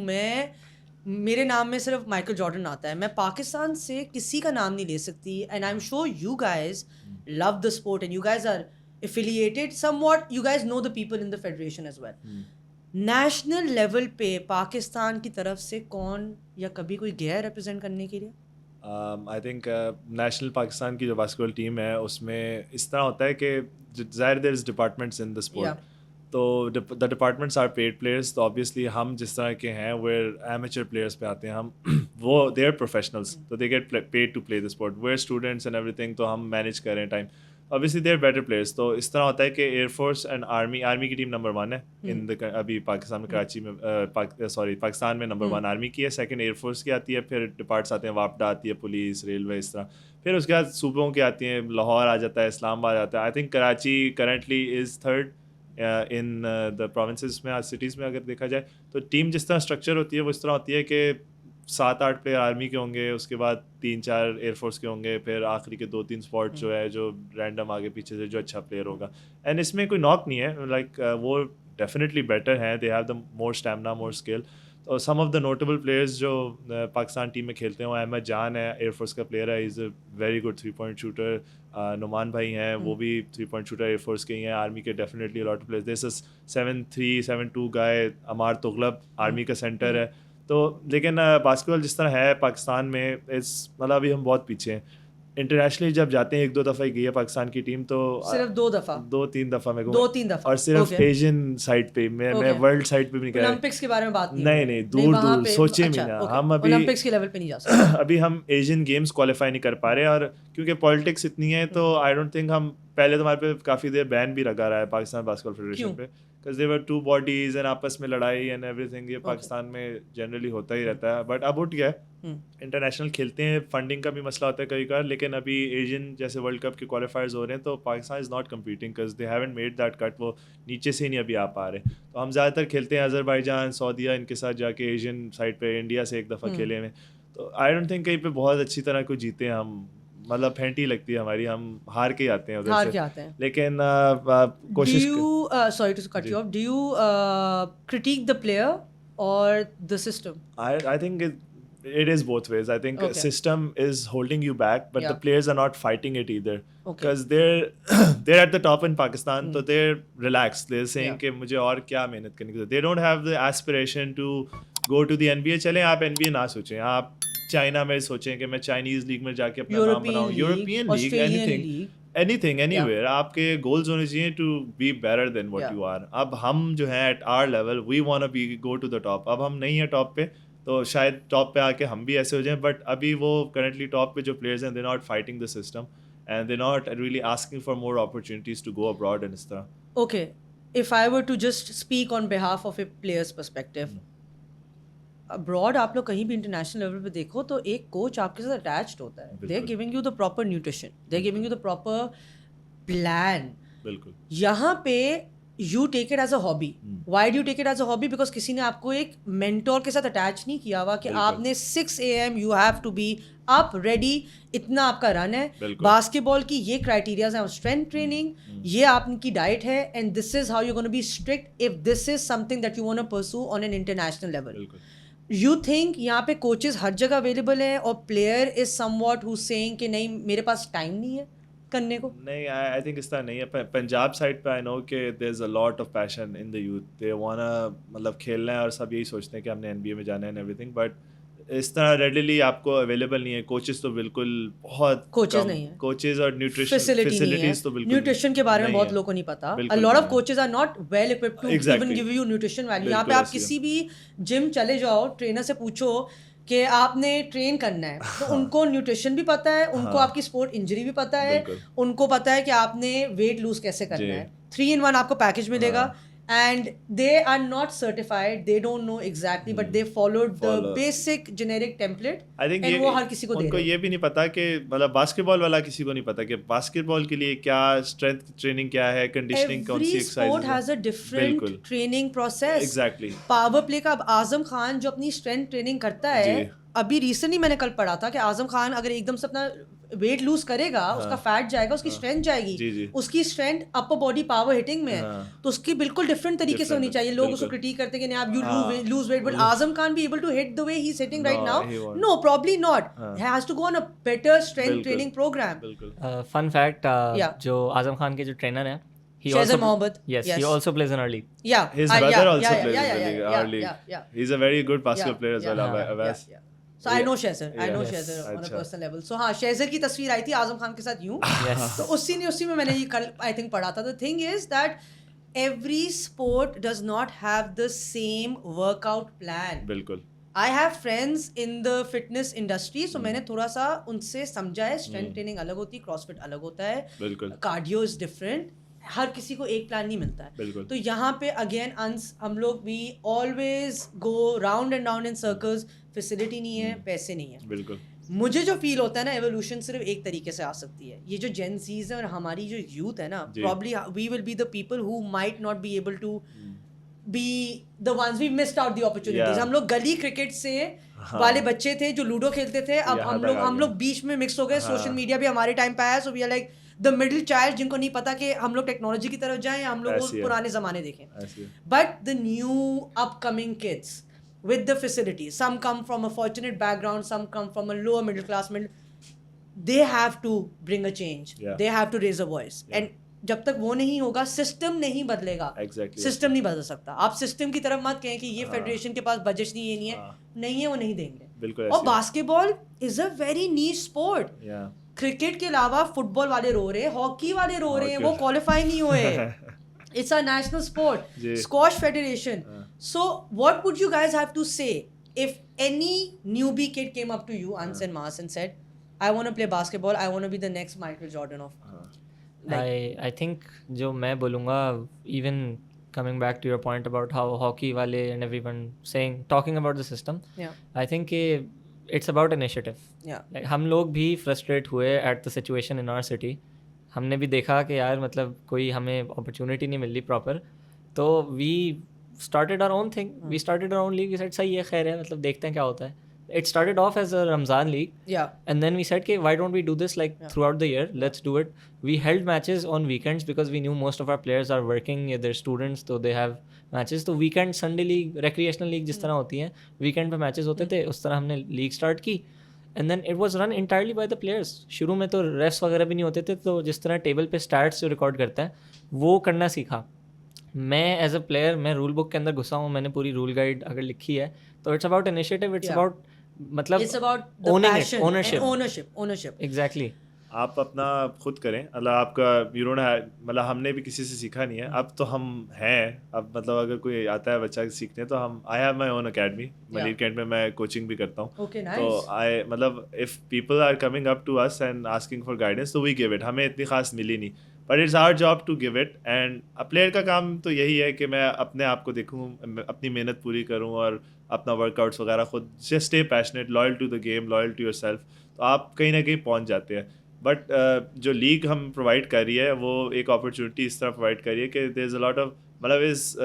मेरे नाम में सिर्फ माइकल जॉर्डन आता है. मैं पाकिस्तान से किसी का नाम नहीं ले सकती. And I am sure you guys love the sport and you guys are affiliated somewhat, you guys know the people in the federation as well. National level पे पाकिस्तान की तरफ से कौन या कभी कोई गया रिप्रेजेंट करने के लिए? आई थिंक नेशनल पाकिस्तान की जो बास्केटबॉल टीम है उसमें इस तरह होता है कि ज़ाहिर there is departments in the sport. तो the departments are paid players. तो ऑब्वियसली हम जिस तरह के हैं वेयर एमेचर प्लेयर्स पे आते हैं, हम वो दे आर प्रोफेशनल्स, तो they get paid to play the sport. Where students and everything, तो हम मैनेज कर रहे हैं time. Obviously they are better players. तो इस तरह होता है कि एयरफोर्स एंड आर्मी की टीम नंबर 1 है इन द अभी पाकिस्तान में, कराची में, पाकिस्तान में नंबर 1 आर्मी की है. सेकंड एयरफोर्स की आती है, फिर डिपार्ट्स आते हैं, वापडा आती है, पुलिस, रेलवे, इस तरह. फिर उसके बाद सूबों की आती हैं, लाहौर आ जाता है, इस्लामाबाद आता है. आई think Karachi currently is third in the provinces में, आज सिटीज़ में अगर देखा जाए. तो टीम जिस तरह स्ट्रक्चर होती है वो इस तरह होती है कि 7-8 प्लेयर आर्मी के होंगे, उसके बाद 3-4 एयरफोर्स के होंगे, फिर आखिरी के 2-3 स्पॉट जो है जो रैंडम आगे पीछे से जो अच्छा प्लेयर होगा. एंड इसमें कोई नॉक नहीं है, लाइक वो डेफिनेटली बेटर हैं, they have the more stamina, more skill. तो सम ऑफ द नोटेबल प्लेयर्स जो पाकिस्तान टीम में खेलते हैं, वो अहमद जान है, एयरफोर्स का प्लेयर है, is a very good 3-point shooter. Numan भाई हैं, वो भी 3-point शूटर एयरफोर्स के ही हैं. आर्मी के definitely lot of players. This is 7'3", 7'2" guy. Ammar तुगलब आर्मी का सेंटर है. तो लेकिन बास्केटबॉल जिस तरह है पाकिस्तान में, इस मतलब अभी हम बहुत पीछे हैं. इंटरनेशनली जब जाते हैं, 1-2 दफ़ा ही गई है पाकिस्तान की टीम, तो सिर्फ 2 दफ़ा 2-3 दफ़ा मैं 2-3 दफ़ा और सिर्फ एशियन साइड पे. मैं वर्ल्ड साइड पे भी नहीं कह रहा. ओलंपिक्स के बारे में बात नहीं दूर सोचे भी ना. हम अभी ओलंपिक्स के लेवल पे नहीं जा सकते. अभी हम एशियन गेम्स क्वालिफाई नहीं कर पा रहे, और क्योंकि पॉलिटिक्स इतनी है, तो आई डोंट थिंक हम पहले तो हमारे पे काफ़ी देर बैन भी लगा रहा है पाकिस्तान बास्केटबॉल फेडरेशन पे, because they were 2 bodies and आपस में लड़ाई एंड एवरीथिंग. ये पाकिस्तान में जनरली होता ही रहता है, बट अब उठ गया. इंटरनेशनल खेलते हैं, फंडिंग का भी मसला होता है कई बार, लेकिन अभी एशियन जैसे वर्ल्ड कप के क्वालिफायर्स हो रहे हैं, तो Pakistan is not competing because they haven't made that cut. वो नीचे से ही नहीं अभी आ पा रहे. तो हम ज़्यादातर खेलते हैं अजरबैजान, सऊदीया, इनके साथ जाके एशियन साइड पे. इंडिया से एक दफ़ा खेले में, तो आई डोंट थिंक कहीं पे बहुत अच्छी तरह को जीते हैं हम. मतलब फेंटी लगती है हमारी, हम हार के आते हैं उधर से. लेकिन कोशिश. Sorry to cut you off, do you critic the player और the system? I think it is both ways. I think system is holding you back, but the players are not fighting it either, because they're at the top in Pakistan, so they're relaxed. They're saying कि मुझे और क्या मेहनत करनी है. They don't have the aspiration to go to the NBA. चलें, आप NBA ना सोचें, आप चाइना में सोचें कि मैं चाइनीज लीग में जाके अपना नाम बनाऊं, यूरोपियन लीग, एनीथिंग एनीवेयर. आपके गोल्स होने चाहिए to be better than what you are. अब हम जो है at our level, we want to be go to the top. अब हम नहीं है टॉप पे, तो शायद टॉप पे आके हम भी ऐसे हो जाएं, बट अभी वो करंटली टॉप पे जो प्लेयर्स हैं, they not fighting the system and they not really asking for more opportunities to go abroad and इस तरह. Okay, if I were to just speak on behalf of a player's perspective, abroad आप लोग कहीं भी international level पे देखो तो एक कोच आपके साथ अटैच्ड होता है. They are giving you the proper nutrition, they are giving you the proper plan. बिल्कुल. यहाँ पे you take it as a hobby. Why do take it as a hobby? Because किसी ने आपको एक मेंटोर के साथ अटैच नहीं किया हुआ कि आपने 6 AM you have to be up ready, इतना आपका रन है. बिल्कुल. बास्केटबॉल की ये क्राइटेरियाज हैं, स्ट्रेंथ ट्रेनिंग, ये आपकी डाइट है, and this is how you gonna be strict if this is something that you want to pursue on an international level. बिल्कुल. यू थिंक यहाँ पे कोचेस हर जगह अवेलेबल हैं और player is somewhat who saying कि नहीं मेरे पास टाइम नहीं है करने को? नहीं, आई थिंक इस तरह नहीं है. पंजाब साइड पे आई नो कि there is a lot of passion in the youth. They wanna मतलब खेलना है और सब यही सोचते हैं कि हमने एनबीए में जाना है एंड एवरीथिंग. बट इस तरह रेडिली आपको अवेलेबल नहीं है. कोचेस तो बिल्कुल बहुत कोचेस नहीं है. कोचेस और न्यूट्रिशन फैसिलिटीज फैसिलिटीज तो बिल्कुल न्यूट्रिशन के बारे में नहीं बहुत है. लोगों को नहीं पता. अ बिल्कुल लॉट नहीं ऑफ है. Coaches are not well equipped to even give you nutrition value. यहाँ पे बिल्कुल आप ऐसे किसी भी जिम चले जाओ, ट्रेनर से पूछो कि आपने ट्रेन करना है, तो उनको न्यूट्रिशन भी पता है, उनको आपकी स्पोर्ट इंजरी भी पता है, बिल्कुल. उनको पता है कि आपने वेट लूज कैसे करना जी. है. 3-in-1 आपको पैकेज मिलेगा. And they are not certified, they don't know exactly, but they followed the basic generic template. I think and वो हर किसी को दे उनको रहे हैं. ये भी नहीं पता कि मतलब बास्केटबॉल वाला किसी को नहीं पता कि बास्केटबॉल के लिए क्या स्ट्रेंथ ट्रेनिंग क्या है, कंडीशनिंग कौन सी Every exercise sport has a different बिल्कुल. training process. Exactly. Power play का अब आजम खान जो अपनी स्ट्रेंथ ट्रेनिंग करता है, जी. अभी रिसेंटली मैंने कल पढ़ा था कि आजम खान अगर एकदम से अपना वेट लूज करेगा, उसका फैट जाएगा, उसकी स्ट्रेंथ जाएगी. जी, जी. उसकी strength upper body power hitting में है, तो उसकी बिल्कुल डिफरेंट तरीके से होनी चाहिए. लोग उसको बिल्कुल. क्रिटिक करते हैं कि नहीं आप you lose weight, but Azam Khan be able to hit the way he is hitting right No, now? he won't. No, probably not. He has to go on a better strength बिल्कुल. Training programme. बिल्कुल. Fun fact, Yeah. जो आजम खान के जो trainer हैं, he Shahzad also Mohammed. yes, Yes. he also plays in our league. Yeah. His yeah, brother also yeah, plays yeah, in the yeah, league, yeah, our league. yeah, yeah. He's a very good basketball player as well. Abbas. So I know Shahzad. I know Yes. Shahzad on a अच्छा. personal level. So हाँ, शहज़र की तस्वीर आई थी आजम खान के साथ यूं. Yes. तो उसी में मैंने ये कल आई थिंक पढ़ा था. The thing is that every sport does not have the same workout plan. बिल्कुल. I have friends in the fitness industry, so मैंने थोड़ा सा उनसे समझा है. स्ट्रेंथ ट्रेनिंग अलग होती है, क्रॉसफिट अलग होता है, बिल्कुल. Cardio is different. हर किसी को एक प्लान नहीं मिलता है. बिल्कुल. तो यहाँ पे अगेन हम लोग भी always go round and round in circles. Facility नहीं है, पैसे नहीं है. बिल्कुल. मुझे जो फील होता है ना, एवोल्यूशन सिर्फ एक तरीके से आ सकती है. ये जो जेन जीज है और हमारी जो यूथ है ना, जी. Probably we will be the people who might not be able to be the ones we missed out the opportunities. Yeah. हम लोग गली क्रिकेट से वाले बच्चे थे जो लूडो खेलते थे. अब यहाँ हम तक आ लोग गए. बीच में मिक्स हो गए. हाँ. सोशल मीडिया भी हमारे टाइम पे आया, so we are like the middle child जिनको नहीं पता कि हम लोग टेक्नोलॉजी की तरफ जाएं या हम लोग वो ऐसी है. पुराने जमाने देखें. ऐसे. But the new upcoming kids with the facilities, some come from a fortunate background, some come from a lower middle class, they have to bring a change. Yeah. They have to raise a voice. Yeah. And जब तक वो नहीं होगा, system नहीं बदलेगा. Exactly. System नहीं बदल सकता. आप सिस्टम की तरफ मत कहें कि ये फेडरेशन के पास बजट नहीं, ये नहीं है. हाँ. नहीं है, वो नहीं देंगे. बिल्कुल और ऐसे. Basketball is a very niche sport. Yeah. Cricket के अलावा फुटबॉल वाले रो रहे हैं, हॉकी वाले रो रहे हैं, वो Hockey. क्वालिफाई नहीं हुए. It's a national sport. Ji. Squash Federation. So, what would you guys have to say if any newbie kid came up to you, Ans and Mas, and said, "I want to play basketball. I want to be the next Michael Jordan of." I think जो मैं बोलूँगा, even coming back to your point about how hockey वाले and everyone talking about the system, Yeah. I think it's about initiative. Yeah. Like, हम लोग भी frustrate हुए at the situation in our city. हमने भी देखा कि यार मतलब कोई हमें opportunity नहीं मिल रही proper, तो we started our own thing. We started our own league. We said सही है, खैर है, मतलब देखते हैं क्या होता है. It started off as a Ramzan league. Yeah. And then we said, okay, why don't we do this like throughout the year? Let's do it. We held matches on weekends because we knew most of our players are working, they're students, so they have matches. तो weekend Sunday league, recreational league जिस तरह होती है, weekend पे matches होते थे, उस तरह हमने league start की. And then it was run entirely by the players. शुरू में तो refs वगैरह भी नहीं होते थे, तो जिस तरह टेबल पे stats जो रिकॉर्ड करते हैं, वो करना सीखा. मैं एज अ प्लेयर, मैं रूल बुक के अंदर घुसा हूँ, मैंने पूरी रूल गाइड अगर लिखी है, तो it's about initiative, it's about मतलब It's about the owning it, passion ownership. and ownership. Exactly. आप अपना खुद करें. मतलब आपका यू डोंट हैव, मतलब हमने भी किसी से सीखा नहीं है. अब तो हम हैं. अब मतलब अगर कोई आता है बच्चा सीखने, तो हम I have my own academy. Malir cantt में मैं कोचिंग भी करता हूँ. Okay, तो nice. आई मतलब if people are coming up to us and asking for guidance, तो वी गिव इट. हमें इतनी खास मिली नहीं, but it's our job to give it. And player का काम तो यही है कि मैं अपने आप को देखूँ, अपनी मेहनत पूरी करूँ और अपना वर्कआउट्स वगैरह खुद. Just stay passionate, loyal to the game, loyal to yourself, तो आप कहीं ना कहीं पहुँच जाते हैं. बट जो लीग हम प्रोवाइड कर रही है, वो एक अपॉर्चुनिटी इस तरह प्रोवाइड कर रही है कि there is a lot of, मतलब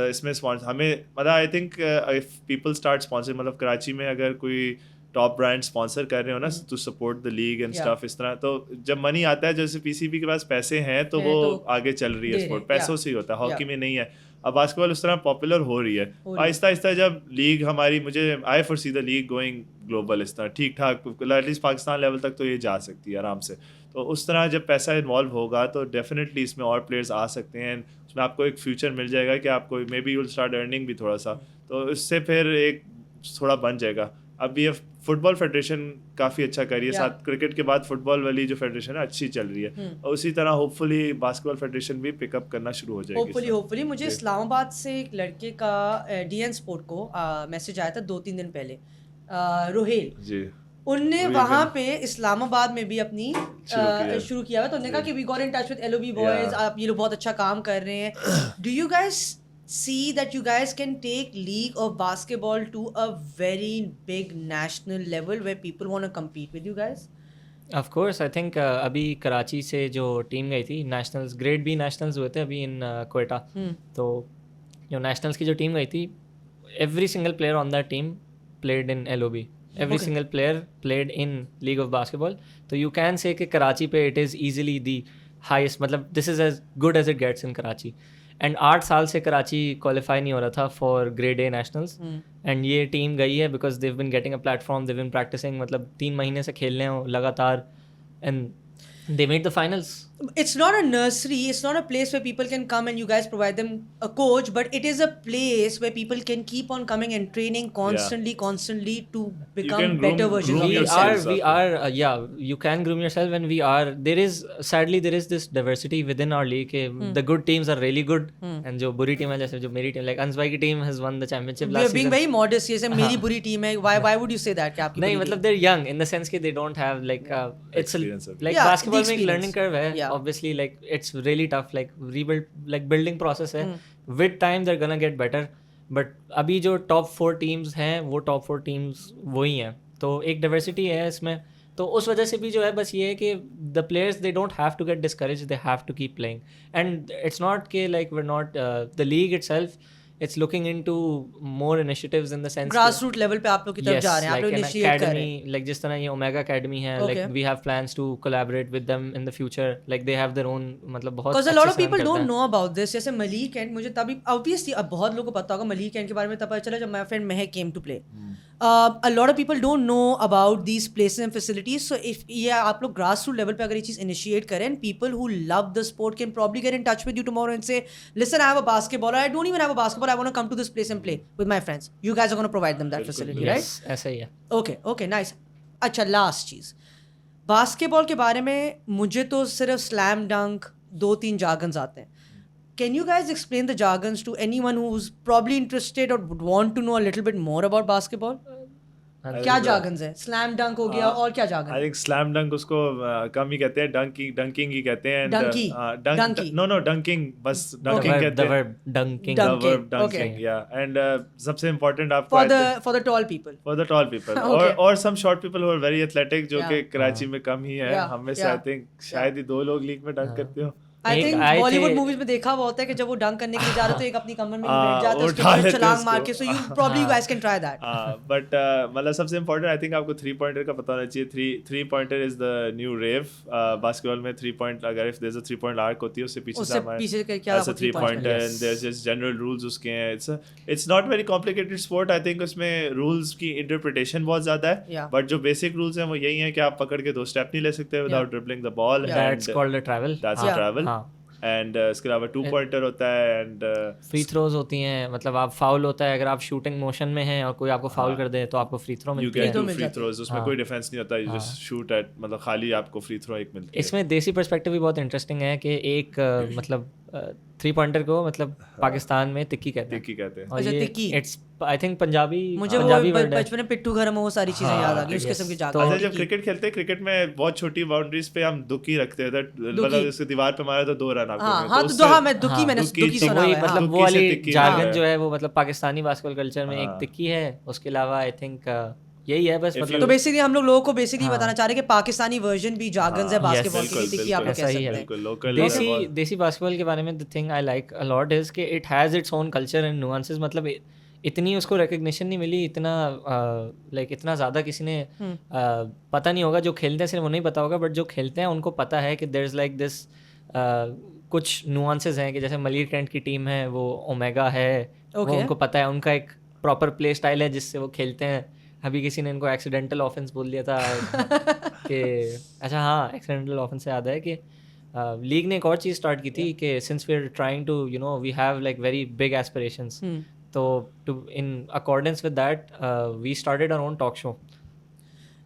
इसमें स्पॉन्सर हमें, मतलब I think if people start sponsoring, मतलब कराची में अगर कोई टॉप ब्रांड स्पॉन्सर कर रहे हो ना to support the league and Yeah. Stuff, इस तरह तो जब मनी आता है, जैसे पीसीबी के पास पैसे हैं तो है, वो तो आगे चल रही है दे स्पोर्ट, रहे हैं, पैसों yeah. से ही होता है, हॉकी Yeah. में नहीं है। अब बास्केटबॉल उस तरह पॉपुलर हो रही है हो रही है। आहिस्ता आहिस्ता, जब लीग हमारी, मुझे I foresee the league going global इस तरह ठीक ठाक, एटलीस्ट पाकिस्तान लेवल तक तो ये जा सकती है आराम से। तो उस तरह जब पैसा इन्वॉल्व होगा तो डेफिनेटली इसमें और प्लेयर्स आ सकते हैं, उसमें आपको एक फ्यूचर मिल जाएगा कि आपको may be you'll start earning भी थोड़ा सा, तो इससे फिर एक थोड़ा बन जाएगा। अब ये फुटबॉल फेडरेशन काफ़ी अच्छा कर रही है, Yeah. साथ क्रिकेट के बाद फुटबॉल वाली जो फेडरेशन है अच्छी चल रही है, और उसी तरह होपफुली बास्केटबॉल फेडरेशन भी पिकअप करना शुरू हो जाएगी। होपफुली मुझे इस्लामाबाद से एक लड़के का डीएन स्पोर्ट को मैसेज आया था 2-3 दिन पहले, रोहेल, जी उनने रोहेल वहाँ बिन। पे इस्लामाबाद में भी अपनी शुरू किया हुआ, तो उन्होंने कहा कि we got in touch with LOB boys, Yeah. आप ये लोग बहुत अच्छा काम कर रहे हैं। Do you guys see that you guys can take league of basketball to a very big national level where people want to compete with you guys? Of course I think अभी कराची से जो टीम गई थी nationals, grade B nationals हुए थे अभी इन क्वेटा, तो जो नेशनल्स की जो टीम गई थी, every single player on that team played in LOB, every single player played in league of basketball. तो यू कैन से कि कराची पे it is easily the highest, मतलब this is as good as it gets in Karachi. And 8 साल से Karachi qualify नहीं हो रहा था for grade A nationals, and ये टीम गई है because they've been getting a platform, they've bin practising, मतलब 3 महीने से खेल रहे हो लगातार, and they made the finals. It's not a nursery, it's not a place where people can come and you guys provide them a coach, but it is a place where people can keep on coming and training constantly to become can better groom versions of We yourself. themselves. are you can groom yourself, and we are, sadly there is this diversity within our league ke the good teams are really good, and जो बुरी team है, जैसे जो मेरी team, like अंस भाई की team has won the championship We last are being season. very modest here, say मेरी बुरी टीम है, why would you say that कि आपकी नहीं, बुरी मतलब they're young in the sense कि they don't have like it's Experience of it. like Yeah, basketball में एक the learning experience. curve है, Yeah. obviously like it's really tough, like rebuild, like building process है, with time they're gonna get better, but अभी जो top 4 teams हैं वो top 4 teams वही हैं, तो एक diversity है इसमें, तो उस वजह से भी जो है बस ये है कि the players they don't have to get discouraged, they have to keep playing, and it's not कि like we're not the league itself, it's looking into more initiatives in the sense grassroots level पे आप लोग की तरफ जा रहे हैं, आप लोग an initiate कर रहे हैं. academy, like जिस तरह ये Omega Academy है, Okay. like we have plans to collaborate with them in the future, like they have their own, मतलब बहुत Because a lot अच्छे of से people run don't करते हैं। know about this. जैसे मलीक एंड मुझे तभी obviously अब बहुत लोगों को पता होगा मलीक एंड के बारे में, तब पता चला जब my friend Mehak came to play. A lot of people don't know about these places and facilities. So if ये आप लोग grassroots level पे अगर ये चीज़ initiate करें, and people who love the sport can probably get in touch with you tomorrow and say, listen, I have a basketball, or I don't even have a basketball, I want to come to this place and play with my friends. You guys are going to provide them that facility, right? Yes, ऐसा ही है। Okay nice. अच्छा, last चीज़, basketball के बारे में मुझे तो सिर्फ slam डंक 2-3 जार्गन्स आते हैं। Can you guys explain the jargons to anyone who is probably interested or would want to know a little bit more about basketball? क्या जार्गन्स है? स्लैम डंक हो गया, और क्या जार्गन? आई थिंक स्लैम डंक उसको कम ही कहते हैं, डंकिंग ही कहते हैं, Dunky. Dunky. नो डंकिंग, बस डंकिंग The कहते हैं, verb dunking. Dunk. the verb Okay. dunking, yeah. And सबसे important आपको for the tall people. for the tall people, Okay. or some short people who are very athletic, जो कि Yeah. Karachi में कम ही है, Yeah. हम में से Yeah. आई थिंक शायद ही 2 लोग लीग में डंक करते हो। आई एक थिंक आए बॉलीवुड थे- मूवीज में देखा हुआ होता है कि जब वो डंक करने के लिए जा रहे तो एक अपनी कमर में हाँ, बैठ जाता है, वो उसके उठा ऊपर लेते छलांग हैं मार उसको। के, so you probably you guys can try that. But मतलब सबसे इम्पोर्टेंट आई थिंक आपको 3 पॉइंटर का पता होना चाहिए। 3 pointer is the new rave basketball में। 3 पॉइंट, अगर if there is a 3 point arc होती है उससे पीछे से हमारे पीछे के क्या 3 pointer, and there is just general rules उसके हैं। It's not very complicated sport. I think उसमें रूल्स की इंटरप्रिटेशन बहुत ज्यादा है, Yeah. बट जो बेसिक रूल्स हैं वो यही हैं कि आप पकड़ के 2 स्टेप नहीं ले सकते without dribbling the ball, That's called a travel. That's Yeah. A travel. हाँ, एंड इसके अलावा 2 पॉइंटर होता है, एंड फ्री थ्रोज होती हैं, मतलब आप फाउल होता है अगर आप शूटिंग मोशन में हैं और कोई आपको फाउल कर दे तो आपको फ्री थ्रो यू मिलती कैन है। डू मिल फ्री जाती है। थ्रोज, उसमें हाँ। कोई डिफेंस नहीं होता, यू जस्ट शूट एट, मतलब खाली आपको फ्री थ्रो एक मिलती है। इसमें देसी पर्सपेक्टिव भी बहुत इंटरेस्टिंग है कि एक मतलब 3 पॉइंटर को मतलब पाकिस्तान में तिक्की कहते हैं, टिक्की कहते हैं। और अच्छा, ये tikki. It's I think Punjabi मुझे वो पंजाबी word है। बचपन में पिट्ठू घर में वो सारी चीजें याद आ गई, उस yes. किस्म की तो- जाकर अच्छा, जब क्रिकेट खेलते हैं, क्रिकेट में बहुत छोटी बाउंड्रीज पे हम दुक्की रखते थे, मतलब उसके दीवार पे मारा तो 2 रन आपको हाँ मिले, हाँ, तो तो उससे- हाँ मैं दुखी, मैंने दुक्की दुखी तो सुना वही हुआ है, मतलब हाँ। वो दुक्की से वाली तिक्की जार्गन है। जो है वो मतलब पाकिस्तानी बास्केटबॉल कल्चर में एक हाँ। तिक्की है, उसके अलावा आई थिंक यही है बस, If मतलब तो बेसिकली हम लोग लोगों को बेसिकली हाँ। बताना चाह रहे हैं कि पाकिस्तानी वर्जन भी जार्गन्स है हाँ, बास्केटबॉल yes, के लिए, बिल्कुल, कि आप लोग बिल्कुल, कह ऐसा ही सकते है। हैं. बिल्कुल लोकल देसी बास्केटबॉल के बारे में the thing I like a lot is कि it has its own culture and nuances, मतलब इतनी उसको रिकग्निशन नहीं मिली, इतना लाइक इतना ज़्यादा किसी ने पता नहीं होगा। जो खेलते हैं सिर्फ उन्हें पता होगा, बट जो खेलते हैं उनको पता है कि देयर इज़ लाइक दिस कुछ नुआंसेस हैं कि जैसे मलिर कैंट की टीम है, वो ओमेगा है, वो Okay. उनको पता है, उनका एक प्रॉपर प्ले स्टाइल है जिससे वो खेलते हैं। अभी किसी ने इनको एक्सीडेंटल ऑफेंस बोल दिया था कि अच्छा हाँ, एक्सीडेंटल ऑफेंस से याद है कि लीग ने एक और चीज़ स्टार्ट की थी कि since we are trying to you know we have like very big aspirations, तो to in accordance with that we started our own talk show.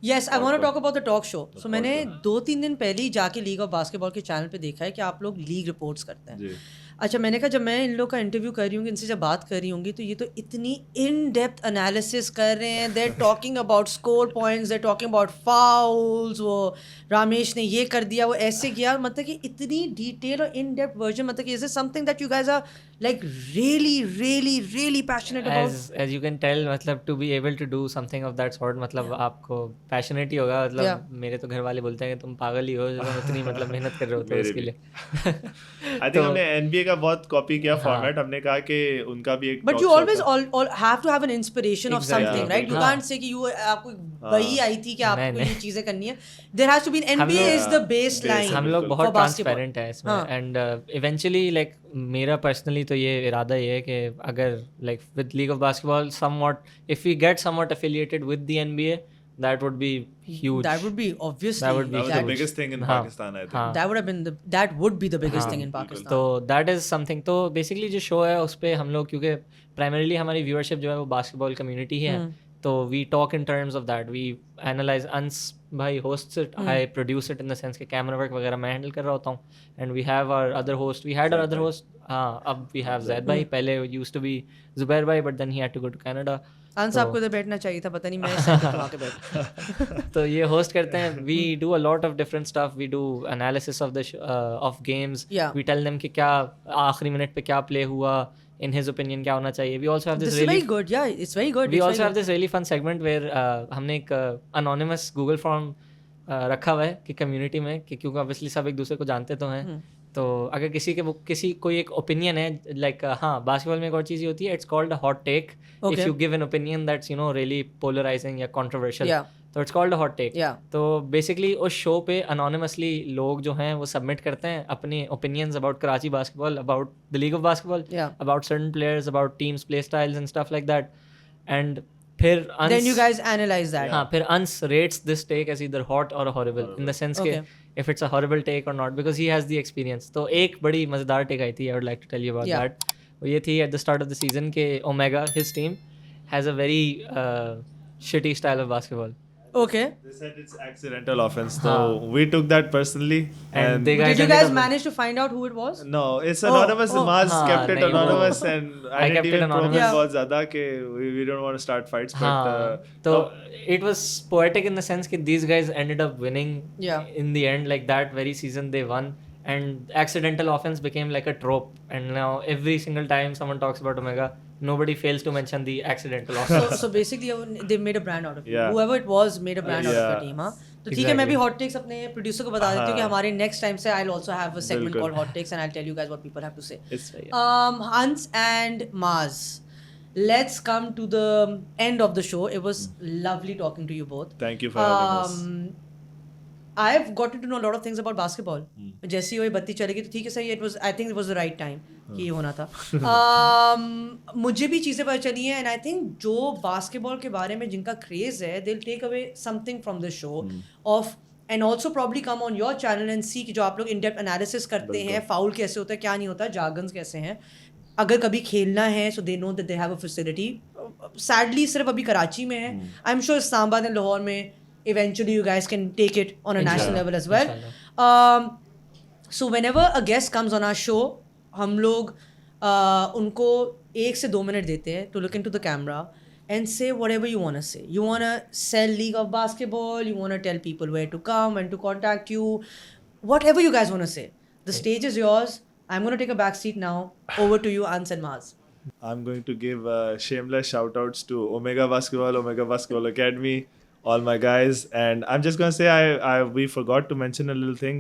Yes, I want to Podcast. talk about the talk show. So मैंने podcast. 2-3 दिन पहले ही जाके league of basketball के channel पे देखा है कि आप लोग लीग रिपोर्ट्स करते हैं। जी अच्छा, मैंने कहा जब मैं इन लोग का इंटरव्यू कर रही हूँ, इनसे जब बात कर रही होंगी, तो ये तो इतनी इन डेप्थ एनालिसिस कर रहे हैं। देर talking about score points, there talking about fowls, वो रामेश ने ये कर दिया, वो ऐसे किया, मतलब कि इतनी डिटेल और इन डेप्थ वर्जन, मतलब कि is it something that you guys are like really passionate about? as you can tell, मतलब to be able to do something of that sort, मतलब आपको पैशनेट ही होगा। मतलब मेरे तो घर वाले बोलते हैं कि तुम पागल ही हो जो तुम इतनी मतलब मेहनत कर रहे हो तो मेरे इसके भी। लिए। आई थिंक हमने एनबीए का बहुत कॉपी किया फॉर्मेट। हमने कहा कि उनका भी एक But talk you show always था। have to have an inspiration of Exactly. something, right? You हाँ. can't say कि you आपको वही आई थी कि आपको नहीं, ये चीजें करनी है. There has to be an हम NBA लोग- is the baseline. हम लोग for बहुत basketball. ट्रांसपेरेंट है इसमें, हाँ. एंड इवेंचुअली लाइक मेरा पर्सनली तो ये इरादा ये है कि अगर like with league of basketball somewhat if we get somewhat affiliated with the NBA, that would be huge. That would be obviously. That would be That was the huge. biggest thing in हाँ. Pakistan, I think. हाँ. That would have been that would be the biggest thing in बिल्कुल. Pakistan. तो that is something. तो basically जो show है उस पर हम लोग, क्योंकि प्राइमरीली हमारी व्यूअरशिप जो है वो बास्केटबॉल कम्युनिटी ही है, तो we talk in terms of that, we analyse. Ans भाई hosts it, I produce it in the sense के कैमरा वर्क वगैरह मैं हैंडल कर रहा होता हूँ, and we have our other host, we had our other host, हाँ अब वी हैव जैद भाई, पहले यूज्ड टू बी जुबैर भाई, but then he had to go to Canada. Ans आपको तो बैठना चाहिए था, पता नहीं मैं सेकंड वहाँ के बैठ। तो ये होस्ट करते हैं, we do a lot of different stuff, we do analysis of the of games, Yeah. We tell them कि क्या आखिरी मिनट पे क्या प्ले हुआ, इन हिज ओपिनियन क्या होना चाहिए। We also have This this is very really good. Yeah, it's very good. We It's also very have good. This really fun segment where हमने एक अनोनिमस गूगल फॉर्म रखा हुआ है कि कम्युनिटी में, कि क्योंकि ऑब्वियसली सब एक दूसरे को जानते तो हैं, तो अगर किसी कोई एक ओपिनियन है लाइक हाँ बास्केटबॉल में एक और चीज़ ये होती है, it's called a hot take. If Okay. You give an opinion that's you know really polarising या कंट्रोवर्शियल, Yeah. तो it's called a hot take. Yeah. तो बेसिकली उस शो पे अनोनिमसली लोग जो हैं वो सबमिट करते हैं अपने opinions about Karachi basketball, about the league of basketball, Yeah. About certain players, about teams play styles and stuff like that, एंड फिर Then you guys analyze that. हाँ फिर अंस rates this take as either hot or horrible, in the sense के Okay. If it's a horrible take or not, because he has the experience. तो एक बड़ी मज़ेदार टेक आई थी, I would like to tell you about Yeah. That. वो ये थी at the start of the season के Omega his team has a very shitty style of basketball, Okay. They said it's accidental offense, so we took that personally. and they Did you ended guys up- manage to find out who it was? No, it's anonymous. Maz हाँ, kept it नहीं, वो- anonymous, and I I didn't kept it even probe anonymous. it Yeah. बहुत ज़्यादा कि we don't want to start fights, but हाँ, तो it was poetic in the sense that these guys ended up winning Yeah. in the end, like that very season they won, and accidental offense became like a trope, and now every single time someone talks about Omega, nobody fails to mention the accidental offense. So basically they made a brand out of it. Yeah. Whoever it was made a brand out of the Yeah. team, हाँ. तो ठीक है, मैं भी Exactly. hot takes अपने producer को बता देती हूँ कि हाँ. हमारे next time से I'll also have a segment बिल्कुल. called hot takes and I'll tell you guys what people have to say. it's Hans and Maz, let's come to the end of the show. It was lovely talking to you both. thank you for having us. I've gotten to know a lot of things about basketball. जैसे ही वो बत्ती चलेगी तो ठीक है सही, I think it was the right time कि ये होना था. मुझे भी चीज़ें पता चली हैं, and I think जो बास्केटबॉल के बारे में जिनका क्रेज है, they'll take away something from the show of, and also probably come on your channel and see कि जो आप लोग in depth analysis करते हैं, फाउल कैसे होता है, क्या नहीं होता, jargons कैसे हैं. अगर कभी खेलना है so they know that they have a facility. Sadly सिर्फ अभी कराची में है. I'm sure Islamabad and Lahore में eventually you guys can take it on a national level as well. So whenever a guest comes on our show, हम लोग उनको 1 से 2 minute देते हैं to look into the camera and say whatever you want to say. You want to sell League of Basketball, you want to tell people where to come, when to contact you, whatever you guys want to say. The stage is yours. I'm going to take a back seat now. Over to you, Ans and Maz. I'm going to give shameless shout outs to Omega Basketball, Omega Basketball Academy, all my guys. And I'm just gonna say we forgot to mention a little thing.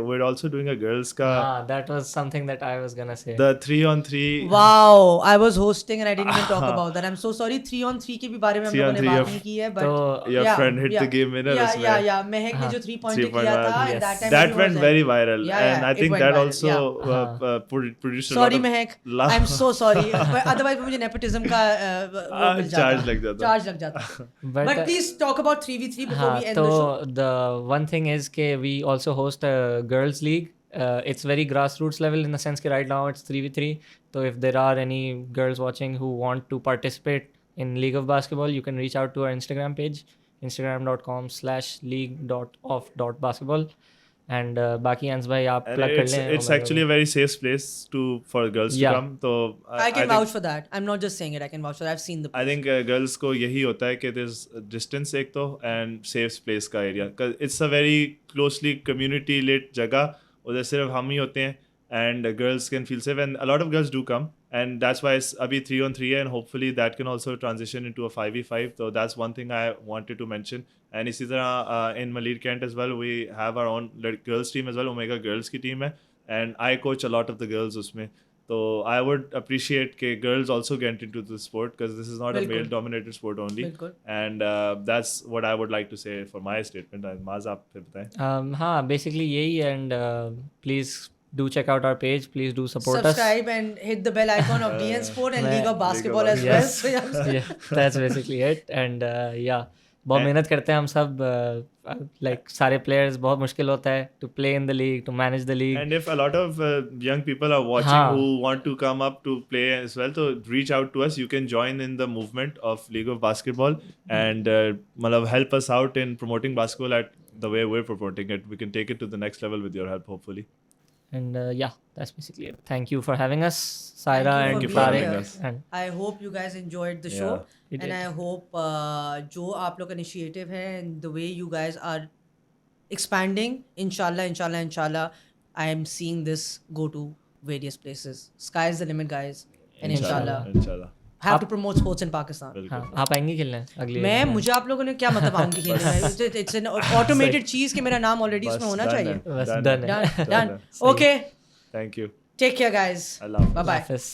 We're also doing a girls ka That was something that I was gonna say. the 3-on-3. Wow, I was hosting and I didn't even talk about that. I'm so sorry. 3-on-3 के भी बारे में हम लोगों ने 3-on-3 बात नहीं की है, but तो Your yeah, friend hit yeah, the game winner. yeah, उसमें. yeah, yeah. महक ने जो 3 पॉइंट किया था, yes. and that time That he went was very viral, Yeah, and yeah, I it think went that viral, also produced a Sorry lot of Mahak, laugh. I'm so sorry. But otherwise मुझे nepotism का वो मिल जाता, charge लग जाता. charge लग जाता. But please talk about 3v3 before we end the show. So the one thing is that we also host a girls league. It's very grassroots level in the sense that right now it's 3v3. So if there are any girls watching who want to participate in League of Basketball, you can reach out to our Instagram page, instagram.com/league.of.basketball. And बाकी अंश भाई आप And plug कर लें. it's actually a very safe place for girls Yeah. to come. So I can think- vouch for that. I'm not just saying it. I can vouch for that. I've seen the I think girls को यही होता है कि there's distance एक तो and safe place का area. 'Cause it's a very closely community lit जगह. उधर सिर्फ हम ही होते हैं and girls can feel safe and a lot of girls do come and that's why it's अभी 3-on-3 है and hopefully that can also transition into a 5v5. So that's one thing I wanted to mention. And इसी तरह in Maleer Kent as well we have our own girls team as well. Omega girls की team है and I coach a lot of the girls उसमें. So I would appreciate that girls also get into the sport because this is not a बिल्कुल. male-dominated sport only. बिल्कुल. And that's what I would like to say for my statement. Maz, आप फिर बताएं. हाँ basically यही and please do check out our page. Please do support us. subscribe and hit the bell icon of DN Sport and मैं- League of Basketball as Yes. well. So yeah. Yeah, that's basically it. And yeah, बहुत मेहनत करते हैं हम सब. Like सारे players बहुत मुश्किल होता है to play in the league, to manage the league. And if a lot of young people are watching हाँ. who want to come up to play as well, so reach out to us. You can join in the movement of League of Basketball and मतलब help us out in promoting basketball at the way we're promoting it. We can take it to the next level with your help, hopefully. And yeah, that's basically it. Thank you for having us, Saira Thank and you for Tariq. having us. And I hope you guys enjoyed the show. Yeah, we And did. I hope जो आप लोग का initiative है and the way you guys are expanding, inshallah, I am seeing this go to various places. Sky is the limit, guys. And inshallah, Inshallah. have to promote sports in Pakistan. हाँ, आप आएंगे खेलने अगली मैं मुझे आप लोगों ने क्या मतलब आऊंगी खेलने में? It's an automated चीज कि मेरा नाम already बस इसमें होना done चाहिए. है, बस done done है. है. Done. Okay. Thank you. Take care, guys. Allah Hafiz. Bye bye. Hafiz.